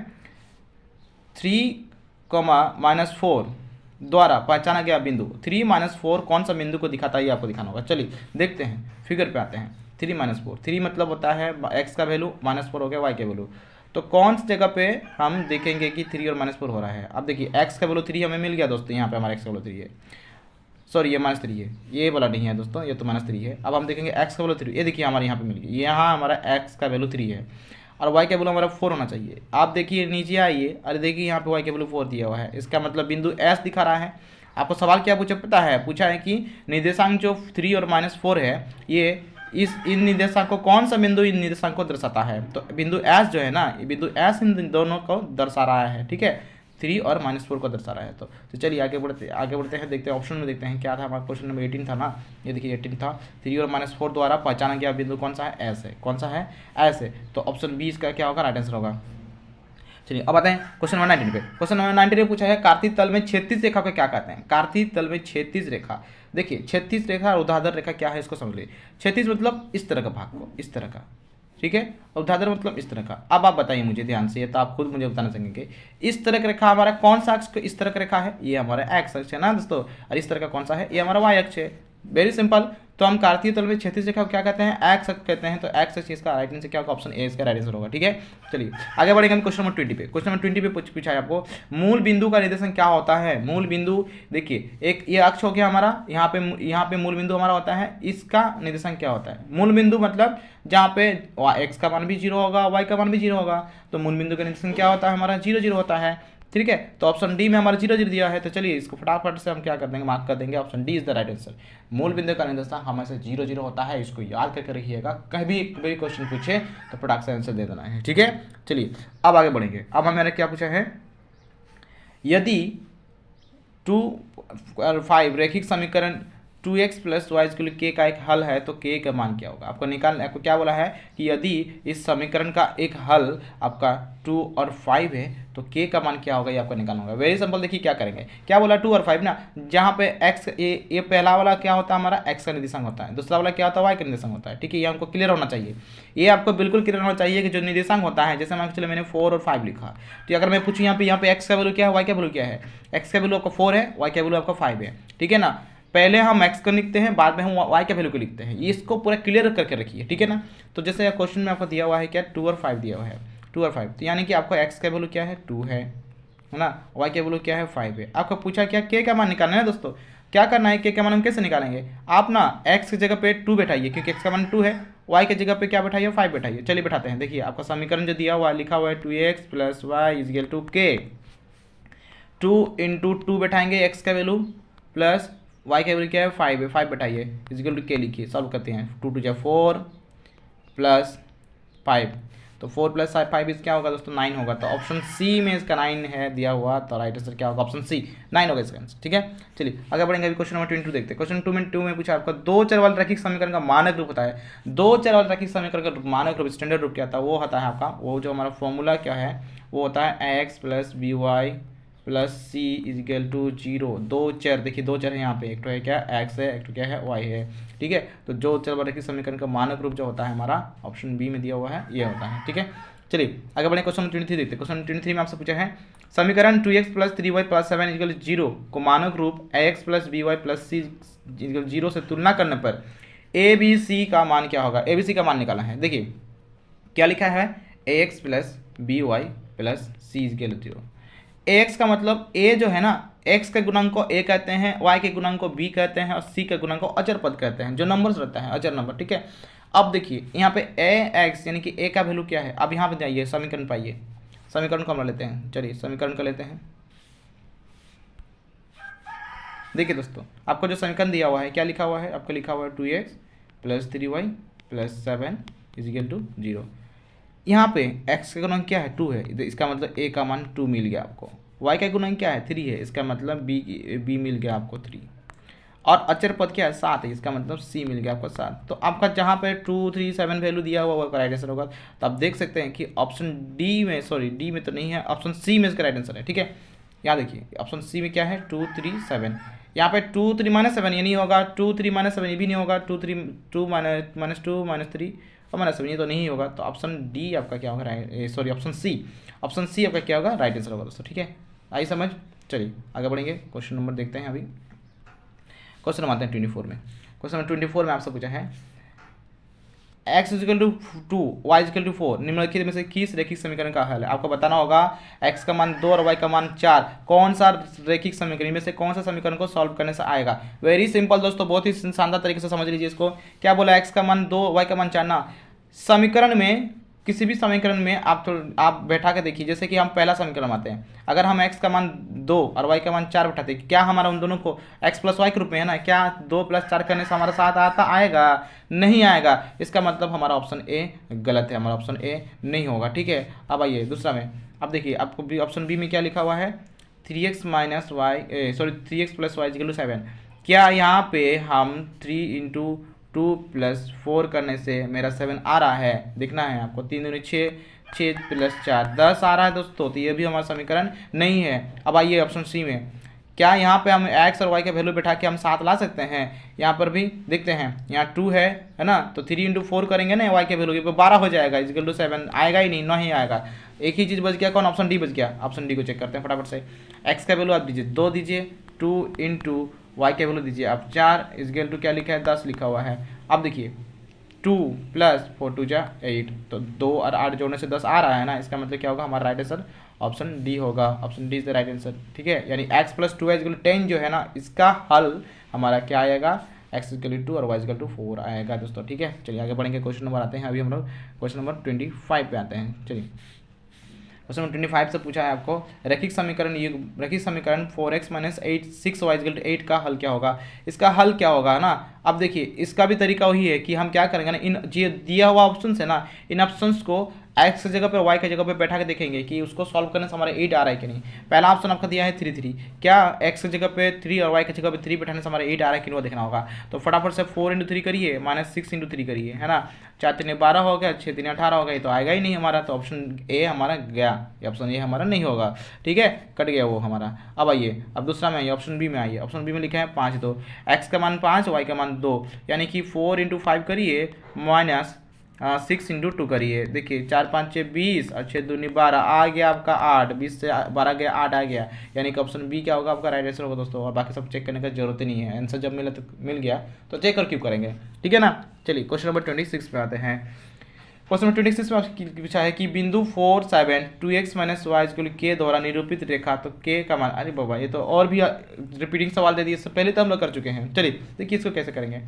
3, -4 द्वारा पहचाना गया बिंदु 3 -4 कौन सा बिंदु को दिखाता है, ये आपको दिखाना होगा। चलिए देखते हैं फिगर पे आते हैं। 3 -4, 3 मतलब होता है एक्स का वैल्यू, -4 हो गया वाई का वैल्यू। तो कौन सी जगह पे हम देखेंगे कि 3 और -4 हो रहा है। अब देखिए एक्स का वैल्यू 3 हमें मिल गया दोस्तों, यहाँ पे हमारा एक्स का वैल्यू 3 है, सॉरी ये -3 है, ये वाला नहीं है दोस्तों, ये तो -3 है। अब हम देखेंगे एक्स का वैल्यू 3, ये देखिए हमारे यहाँ पे मिल गया, यहाँ हमारा एक्स का वैल्यू 3 है और वाई का वैल्यू हमारा 4 होना चाहिए। आप देखिए नीचे आइए, अरे देखिए यहाँ पे वाई का वैल्यू 4 दिया हुआ है, इसका मतलब बिंदु एस दिखा रहा है। आपको सवाल क्या पूछा पता है, पूछा है कि निर्देशांक जो 3 और -4 है, ये इन निर्देशांक को कौन सा बिंदु इन निर्देशांक को दर्शाता है। तो बिंदु एस जो है ना, ये बिंदु एस इन दोनों को दर्शा रहा है, ठीक है, 3 और -4 को दर्शा रहा है। तो चलिए आगे बढ़ते हैं, देखते हैं ऑप्शन में देखते हैं क्या था हमारा। क्वेश्चन नंबर 18 था ना, ये देखिए 18 था, 3 और -4 द्वारा पहचाना गया बिंदु कौन सा है, एस है, कौन सा है, एस है। तो ऑप्शन बी इसका क्या होगा, राइट आंसर होगा। चलिए अब आते हैं क्वेश्चन नंबर 19 पे। क्वेश्चन नंबर 19 में पूछा है कार्तीय तल में क्षैतिज रेखा को क्या कहते हैं। कार्तीय तल में क्षैतिज रेखा, देखिए क्षैतिज रेखा और ऊर्ध्वाधर रेखा क्या है इसको समझ लीजिए। क्षैतिज मतलब इस तरह का भाग को, इस तरह का, ठीक है, ऊर्ध्वाधर मतलब इस तरह का। अब आप बताइए मुझे ध्यान से, ये तो आप खुद मुझे बताना चाहेंगे। इस तरह का रेखा हमारा कौन सा अक्ष इस तरह का रेखा है, ये हमारा एक्स अक्ष है ना दोस्तों, और इस तरह का कौन सा है, ये हमारा वाई अक्ष है। Very simple. तो हम कार्तीय तल में क्षैतिज रेखा को क्या कहते हैं, एक्स अक्ष कहते हैं। तो एक्स अक्ष इसका राइट आंसर क्या होगा, ऑप्शन ए इसका राइट आंसर होगा, ठीक है। चलिए आगे बढ़ेंगे हम क्वेश्चन नंबर 20 पे। क्वेश्चन नंबर 20 पे पूछा है आपको मूल बिंदु का निर्देशन क्या होता है। मूल बिंदु देखिए, एक ये अक्ष हो गया हमारा, यहाँ पे मूल बिंदु हमारा होता है, इसका निर्देशन क्या होता है। मूल बिंदु मतलब जहाँ पे एक्स का मान भी 0 होगा, वाई का मान भी 0 होगा, तो मूल बिंदु का निर्देशन क्या होता है हमारा, 0 0 होता है, ठीक है। तो ऑप्शन डी में हमारा 0 0 दिया है, तो चलिए इसको फटाफट से हम क्या कर देंगे, मार्क कर देंगे, option D is the right answer. मूल बिंदु का निर्देशांक हमेशा 0 0 होता है, इसको याद करके रखिएगा, कभी भी क्वेश्चन पूछे तो फटाक से आंसर दे देना है, ठीक है। चलिए अब आगे बढ़ेंगे। अब हमें क्या पूछा है, यदि 2 और 5 रैखिक समीकरण 2x प्लस वाई इक्वल के का एक हल है तो के का मान क्या होगा आपको क्या बोला है कि यदि इस समीकरण का एक हल आपका 2 और 5 है तो के का मान क्या होगा ये आपको निकालना होगा। वेरी सिंपल, देखिए क्या करेंगे, क्या बोला 2 और 5 ना, जहाँ पे x ये पहला वाला क्या होता है हमारा x का निर्देशांक होता है, दूसरा वाला क्या होता है y का निर्देशांक होता है। ठीक है, ये हमको क्लियर होना चाहिए, ये आपको बिल्कुल क्लियर होना चाहिए कि जो निर्देशांक होता है, जैसे मान चलिए मैंने 4 और 5 लिखा, तो अगर मैं पूछूँ यहाँ पे x का वैल्यू क्या है, y का वैल्यू क्या है, x का वैल्यू आपका 4 है, y का वैल्यू आपका 5 है। ठीक है ना, पहले हम x को लिखते हैं, बाद में हम y के वैल्यू को लिखते हैं, ये इसको पूरा क्लियर करके रखिए। ठीक है ना, तो जैसे क्वेश्चन में आपको दिया हुआ है क्या 2 और 5 दिया हुआ है, 2 और 5, तो यानी कि आपको x का वैल्यू क्या है 2 है ना, y का वैल्यू क्या है 5 है। आपको पूछा क्या k का मान निकालना है दोस्तों, क्या करना है, k का मान हम कैसे निकालेंगे, आप ना x की जगह पे 2 बैठाइए क्योंकि x का मान 2 है, y की जगह पे क्या बैठाइए 5 बैठाइए। चलिए बैठाते हैं, देखिए आपका समीकरण जो दिया हुआ है लिखा हुआ है 2x plus Y is equal to k, 2 into 2 बैठाएंगे x का वैल्यू प्लस y का वैल्यू क्या है 5 है, 5 बैठाइए इज इक्वल टू k लिखिए, सॉल्व करते हैं, 2 2 जा 4 प्लस 5, तो 4 प्लस 5 इस क्या होगा दोस्तों 9 होगा, तो ऑप्शन सी में इसका 9 है दिया हुआ, तो राइट आंसर क्या होगा ऑप्शन सी 9 होगा इसका आंसर। ठीक है, चलिए आगे बढ़ेंगे, अभी क्वेश्चन नंबर 22 देखते हैं। क्वेश्चन 2 में पूछा आपका दो चर वाले रैखिक समीकरण का मानक रूप होता है, दो चर वाले रैखिक समीकरण का मानक रूप स्टैंडर्ड रूप क्या होता है, वो होता है आपका, वो जो हमारा फॉर्मूला क्या है वो होता है X plus B Y plus C is equal to 0। दो चर, देखिए दो चर है यहाँ पे, एक तो है क्या x है, एक तो क्या है y है। ठीक है, तो जो चर वाले समीकरण का मानक रूप जो होता है हमारा ऑप्शन बी में दिया हुआ है ये होता है। ठीक है, चलिए आगे बढ़े, क्वेश्चन 23 देखते हैं। क्वेश्चन 23 में आपसे पूछा है समीकरण 2x plus 3y plus 7 equal 0 को मानक रूप ax plus B Y plus C equal 0 से तुलना करने पर ए बी सी का मान क्या होगा, ए बी सी का मान निकालना है। देखिए क्या लिखा है ax plus B Y plus C equal 0, ax का मतलब a जो है ना, x के गुणांक को a कहते हैं, y के गुणांक को b कहते हैं और c के गुणांक को अचर पद कहते हैं, जो नंबर्स रहता है अचर नंबर। ठीक है, अब देखिए यहाँ पे ax यानी कि a का वैल्यू क्या है, अब यहाँ पे जाइए समीकरण पाइए, समीकरण को हम लेते हैं, चलिए समीकरण को लेते हैं। देखिए दोस्तों आपको जो समीकरण दिया हुआ है क्या लिखा हुआ है, आपको लिखा हुआ है 2x plus 3y plus 7 is equal to 0। यहाँ पे x का गुणांक क्या है 2 है, इसका मतलब a का मान 2 मिल गया आपको, y का गुणांक क्या है 3 है, इसका मतलब b मिल गया आपको 3, और अचर पद क्या है 7 है, इसका मतलब c मिल गया आपको 7। तो आपका जहाँ पे 2 3 7 वैल्यू दिया हुआ वो राइट आंसर होगा, तो आप देख सकते हैं कि ऑप्शन डी में, सॉरी डी में तो नहीं है, ऑप्शन सी में इसका राइट आंसर है। ठीक है, यहाँ देखिए ऑप्शन सी में क्या है 2 3 7, यहाँ पे 2 3 माइनस 7 ये नहीं होगा, 2 3 माइनस 7 ये भी नहीं होगा, 2 3 2 माइनस 2 माइनस 3 और माइनस 7 ये तो नहीं होगा, तो ऑप्शन डी आपका क्या होगा राइट, सॉरी ऑप्शन सी आपका क्या होगा राइट आंसर होगा दोस्तों। ठीक है, आई समझ, चलिए आगे बढ़ेंगे, क्वेश्चन नंबर देखते हैं। अभी क्वेश्चन नंबर आते हैं 24 में। क्वेश्चन नंबर 24 में आपसे पूछा है x equal to 2 y equal to 4 निम्नलिखित में से किस रैखिक समीकरण का हल है। आपको बताना होगा x का मान 2 और y का मान 4 कौन सा रैखिक समीकरण में से कौन सा समीकरण को सॉल्व करने से आएगा। वेरी सिंपल दोस्तों, बहुत ही शानदार तरीके से समझ लीजिए इसको। क्या बोला, x का मान 2 y का मान 4 ना, समीकरण में किसी भी समीकरण में आप बैठा के देखिए, जैसे कि हम पहला समीकरण आते हैं, अगर हम x का मान 2 और y का मान 4 बैठाते हैं, क्या हमारा उन दोनों को x प्लस वाई के रूप में है ना, क्या 2 प्लस 4 करने से हमारा साथ आता आएगा, नहीं आएगा, इसका मतलब हमारा ऑप्शन ए गलत है, हमारा ऑप्शन ए नहीं होगा। ठीक है, अब आइए दूसरा में, अब देखिए आपको भी ऑप्शन बी में क्या लिखा हुआ है 3x minus Y, sorry 3x plus Y equal to 7, क्या यहाँ पे हम 3 इंटू 2 प्लस 4 करने से मेरा 7 आ रहा है, देखना है आपको, 3 दूनी 6, 6 प्लस 4 10 आ रहा है दोस्तों, तो ये भी हमारा समीकरण नहीं है। अब आइए ऑप्शन सी में, क्या यहाँ पे हम x और y का वैल्यू बैठा के हम 7 ला सकते हैं, यहाँ पर भी देखते हैं, यहाँ 2 है ना, तो 3 इंटू 4 करेंगे ना y के वैल्यू पे 12 हो जाएगा, इक्वल टू 7 आएगा ही नहीं आएगा, एक ही चीज़ बच गया, कौन, ऑप्शन डी बच गया। ऑप्शन डी को चेक करते हैं फटाफट से, x का वैल्यू आप दीजिए 2 दीजिए, 2 इंटू y के वैल्यू दीजिए आप 4 इक्वल टू क्या लिखा है 10 लिखा हुआ है। अब देखिए 2 प्लस 4 2 जा 8, तो 2 और 8 जोड़ने से 10 आ रहा है ना, इसका मतलब क्या होगा हमारा राइट आंसर ऑप्शन डी होगा, option D is the right answer. ठीक है, यानी x प्लस 2y इक्वल 10 जो है ना, इसका हल हमारा क्या आएगा x इक्वल टू 2 और y इक्वल टू 4 आएगा दोस्तों। ठीक है, चलिए आगे बढ़ेंगे, क्वेश्चन नंबर आते हैं, अभी हम लोग क्वेश्चन नंबर 25 पे आते हैं। चलिए क्वेश्चन नंबर 25 से पूछा है आपको रैखिक समीकरण 4x minus 8 6y equal to 8 का हल क्या होगा। इसका हल क्या होगा ना, अब देखिए इसका भी तरीका वही है कि हम क्या करेंगे ना, इन जो दिया हुआ ऑप्शन है ना, इन ऑप्शंस को एक्स की जगह पर वाई की जगह पे बैठा के देखेंगे कि उसको सॉल्व करने से हमारा 8 आ रहा है कि नहीं। पहला ऑप्शन आपका दिया है 3 3, क्या एक्स की जगह पे 3 और वाई की जगह पे 3 बैठाने से हमारा 8 आ रहा है कि नहीं वो देखना होगा। तो फटाफट से 4 इंटू 3 करिए माइनस 6 इंटू 3 करिए, है ना। 4 3 12 हो गया, 6 3 18 हो गया, तो आएगा ही नहीं हमारा। तो ऑप्शन ए हमारा गया, ऑप्शन ए हमारा नहीं होगा, ठीक है, कट गया वो हमारा। अब आइए, अब दूसरा में आइए, ऑप्शन बी में आइए। ऑप्शन बी में लिखा है 5 2, एक्स का मान 5 वाई का मान 2, यानी कि 4 इंटू 5 करिए माइनस 6 इंटू 2 करिए। देखिए 4 5 6 20 और 6 दूनी 12, आ गया आपका 8, 20 से 12 गया 8 आ गया, यानी कि ऑप्शन बी क्या होगा आपका राइट आंसर होगा दोस्तों। और बाकी सब चेक करने का जरूरत ही नहीं है, आंसर जब मिला तो मिल गया तो चेक और क्यों करेंगे, ठीक है ना। चलिए क्वेश्चन नंबर 26 पे आते हैं। क्वेश्चन नंबर 26 में आपसे पूछा है कि बिंदु 4 7 2x माइनस वाई के द्वारा निरूपित रेखा, तो के का मान, अरे बाबा ये तो और भी रिपीटिंग सवाल दे दिए, इससे पहले तो हम लोग कर चुके हैं। चलिए देखिए इसको कैसे करेंगे।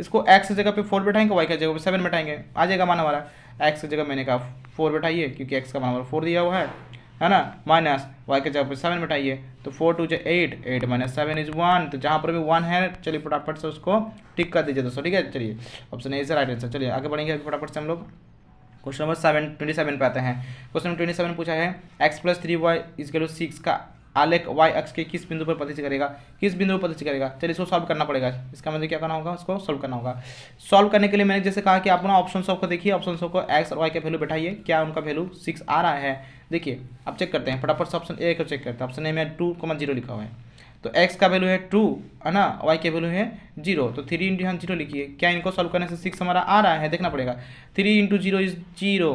इसको x की जगह पे 4 बैठाएंगे, y की जगह पे 7 बैठाएंगे, आ जाएगा मान हमारा। x की जगह मैंने कहा 4 बैठाइए क्योंकि x का मान हमारा 4 दिया हुआ है ना, माइनस y की जगह पे 7 बैठाइए, तो 4 2 8, 8 माइनस 7 इज 1, तो जहाँ पर भी 1 है चलिए फटाफट से उसको टिक कर दीजिए दोस्तों, ठीक है। चलिए ऑप्शन ए से राइट आंसर। चलिए आगे बढ़ेंगे अभी फटाफट से हम लोग क्वेश्चन नंबर 27 पे आते हैं। क्वेश्चन नंबर 27 पूछा है x plus 3y equal to 6 का आलेख y अक्ष के किस बिंदु पर प्रतिष्ठित करेगा, किस बिंदु पर प्रतिष्ठित करेगा। चलिए इसको सॉल्व करना पड़ेगा, इसका मतलब क्या करना होगा, इसको सॉल्व करना होगा। सॉल्व करने के लिए मैंने जैसे कहा कि आप ना ऑप्शन को देखिए, ऑप्शन को x और y के वैल्यू बैठाइए, क्या उनका वैल्यू 6 आ रहा है। देखिए अब चेक करते हैं फटाफट से, ऑप्शन ए को चेक करते हैं। ऑप्शन ए में 2,0 लिखा हुआ है, तो x का वैल्यू है 2 है ना, y के वैल्यू है 0, तो 3 इंटू यहाँ 0 लिखिए। क्या इनको सॉल्व करने से 6 हमारा आ रहा है, देखना पड़ेगा। 3 इंटू 0 इज 0,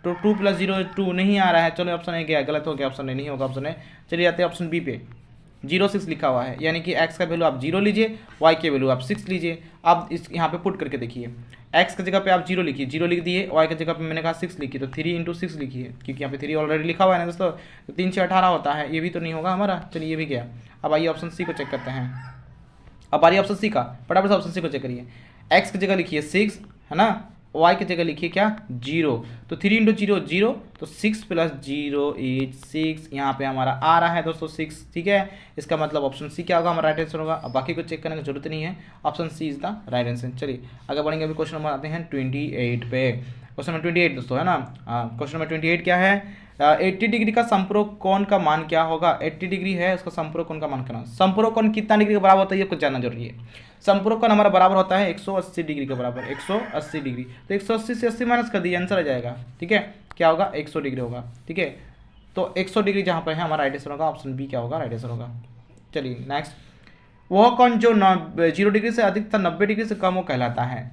तो 2 प्लस 0 2 नहीं आ रहा है। चलो ऑप्शन ए गया, गलत हो गया, ऑप्शन ए नहीं होगा, ऑप्शन ए। चलिए आते हैं ऑप्शन बी पे, 0 6 लिखा हुआ है, यानी कि x का वैल्यू आप 0 लीजिए, y के वैल्यू आप 6 लीजिए। अब इस यहाँ पे पुट करके देखिए, x की जगह पे आप 0 लिखिए, 0 लिख दिए, y की जगह पे मैंने कहा 6 लिखिए, तो 3 इंटू 6 लिखिए, क्योंकि यहाँ पे 3 ऑलरेडी लिखा हुआ है ना दोस्तों, तो 3 से 18 होता है, ये भी तो नहीं होगा हमारा। चलिए ये भी गया। अब आइए ऑप्शन सी को चेक करते हैं। अब आ रही ऑप्शन सी का, फटाफट से ऑप्शन सी को चेक करिए। x की जगह लिखिए 6 है ना, y की जगह लिखिए क्या 0, तो 3 इंटू 0 0, तो 6 प्लस 0 इज 6, यहाँ पे हमारा आ रहा है दोस्तों 6, ठीक है। इसका मतलब ऑप्शन सी क्या होगा हमारा राइट आंसर होगा। अब बाकी को चेक करने की जरूरत नहीं है, option C is the right answer. चलिए आगे बढ़ेंगे, अभी क्वेश्चन नंबर आते हैं 28 पे। क्वेश्चन नंबर 28 दोस्तों है ना, क्वेश्चन नंबर 28 क्या है, 80 डिग्री का संपूरक कोण का मान क्या होगा। 80 डिग्री है, उसका संपूरक कोण का मान करना। संपूरक कोण कितना डिग्री के बराबर होता है ये कुछ जानना जरूरी है। संपूरक कोण हमारा बराबर होता है 180 डिग्री के बराबर, 180 डिग्री, तो 180 से 80 माइनस कर दिए, आंसर आ जाएगा, ठीक है। क्या होगा 100 डिग्री होगा, ठीक है। तो 100 डिग्री जहाँ पर है हमारा राइट आंसर होगा, ऑप्शन बी क्या होगा राइट आंसर होगा। चलिए नेक्स्ट, वह कोण जो 0 डिग्री से अधिक तथा 90 डिग्री से कम हो कहलाता है।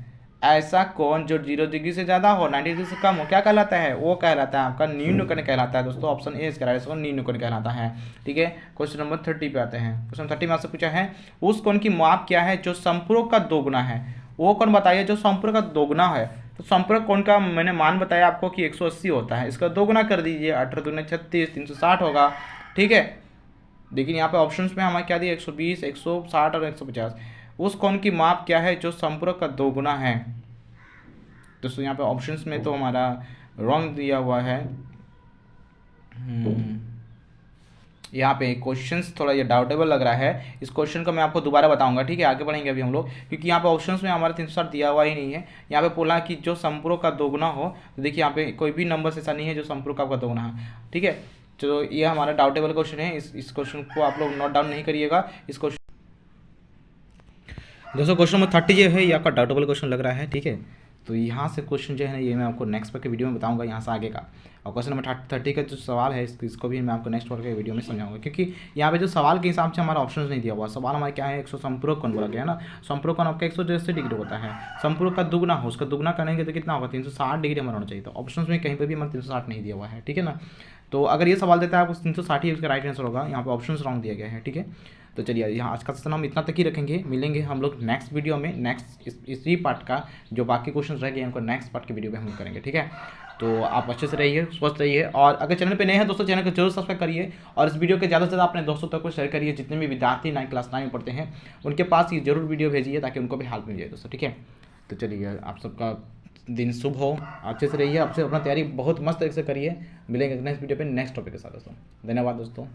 ऐसा कोण जो 0 डिग्री से ज़्यादा हो, 90 डिग्री से कम हो, क्या कहलाता है, वो कहलाता है आपका न्यून कोण कहलाता है दोस्तों। ऑप्शन ए इसका राइट आंसर न्यून कोण कहलाता है, ठीक है। क्वेश्चन नंबर 30 पे आते हैं। क्वेश्चन 30 में आपसे पूछा है उस कोण की माप क्या है जो संपूरक का दोगुना है। वो कोण बताइए जो संपूरक का दोगुना है। तो संपूरक कोण का मैंने मान बताया आपको कि 180 होता है, इसका दोगुना कर दीजिए, 18 दूनी 36, 360 होगा, ठीक है। देखिए यहाँ पे ऑप्शंस में हमारे क्या दिया 120, 160 और 150। उस कोण की माप क्या है जो संपूरक का दोगुना है। दोस्तों यहाँ पे ऑप्शंस में तो हमारा रॉन्ग दिया हुआ है, यहाँ पे क्वेश्चंस थोड़ा ये डाउटेबल लग रहा है। इस क्वेश्चन को मैं आपको दोबारा बताऊंगा, ठीक है। आगे बढ़ेंगे अभी हम लोग, क्योंकि यहाँ पे ऑप्शंस में हमारा 360 दिया हुआ ही नहीं है। यहाँ पे बोला कि जो संपूरक का दोगुना हो, तो देखिए यहाँ पे कोई भी नंबर ऐसा नहीं है जो संपूरक का दोगुना है, ठीक है। तो ये हमारा डाउटेबल क्वेश्चन है, इस क्वेश्चन को आप लोग नोट डाउन नहीं करिएगा। इस क्वेश्चन दोस्तों क्वेश्चन नंबर 30 जो है ये आपका डाउटेबल क्वेश्चन लग रहा है, ठीक है। तो यहाँ से क्वेश्चन जो है ये मैं आपको नेक्स्ट पर के वीडियो में बताऊंगा यहाँ से आगे का। और क्वेश्चन नंबर 30 का जो सवाल है इसको भी मैं आपको नेक्स्ट के वीडियो में समझाऊंगा, क्योंकि यहाँ पे जो सवाल के हिसाब से हमारा ऑप्शन नहीं दिया हुआ। सवाल हमारा क्या है 100 संपूरक कोण बोला गया है ना, संपूरक कोण आपका 180 डिग्री होता है। संपूरक का दुगुना हो, उसका दुगुना करेंगे तो कितना होगा 360 डिग्री हमारा होना चाहिए। तो ऑप्शन में कहीं पर भी हमारा 360 नहीं दिया हुआ है, ठीक है ना। तो अगर ये सवाल देता है आपको 360 ही उसका राइट आंसर होगा, यहाँ पे ऑप्शन रॉन्ग दिया गया है, ठीक है। तो चलिए यहाँ आज का सेशन हम इतना तक ही रखेंगे, मिलेंगे हम लोग नेक्स्ट वीडियो में। नेक्स्ट इसी पार्ट का जो बाकी क्वेश्चन रह गए उनको नेक्स्ट पार्ट के वीडियो में हम करेंगे, ठीक है। तो आप अच्छे से रहिए, स्वस्थ रहिए, और अगर चैनल पे नए हैं दोस्तों चैनल को जरूर सब्सक्राइब करिए, और इस वीडियो के ज़्यादा से ज़्यादा अपने दोस्तों तक को शेयर करिए। जितने भी विद्यार्थी 9 क्लास 9 में पढ़ते हैं उनके पास ये जरूर वीडियो भेजिए ताकि उनको भी हेल्प मिल जाए दोस्तों, ठीक है। तो चलिए आप सबका दिन शुभ हो, अच्छे से रहिए, आपसे अपना तैयारी बहुत मस्त तरीके से करिए। मिलेंगे नेक्स्ट वीडियो पे नेक्स्ट टॉपिक के साथ दोस्तों। धन्यवाद दोस्तों।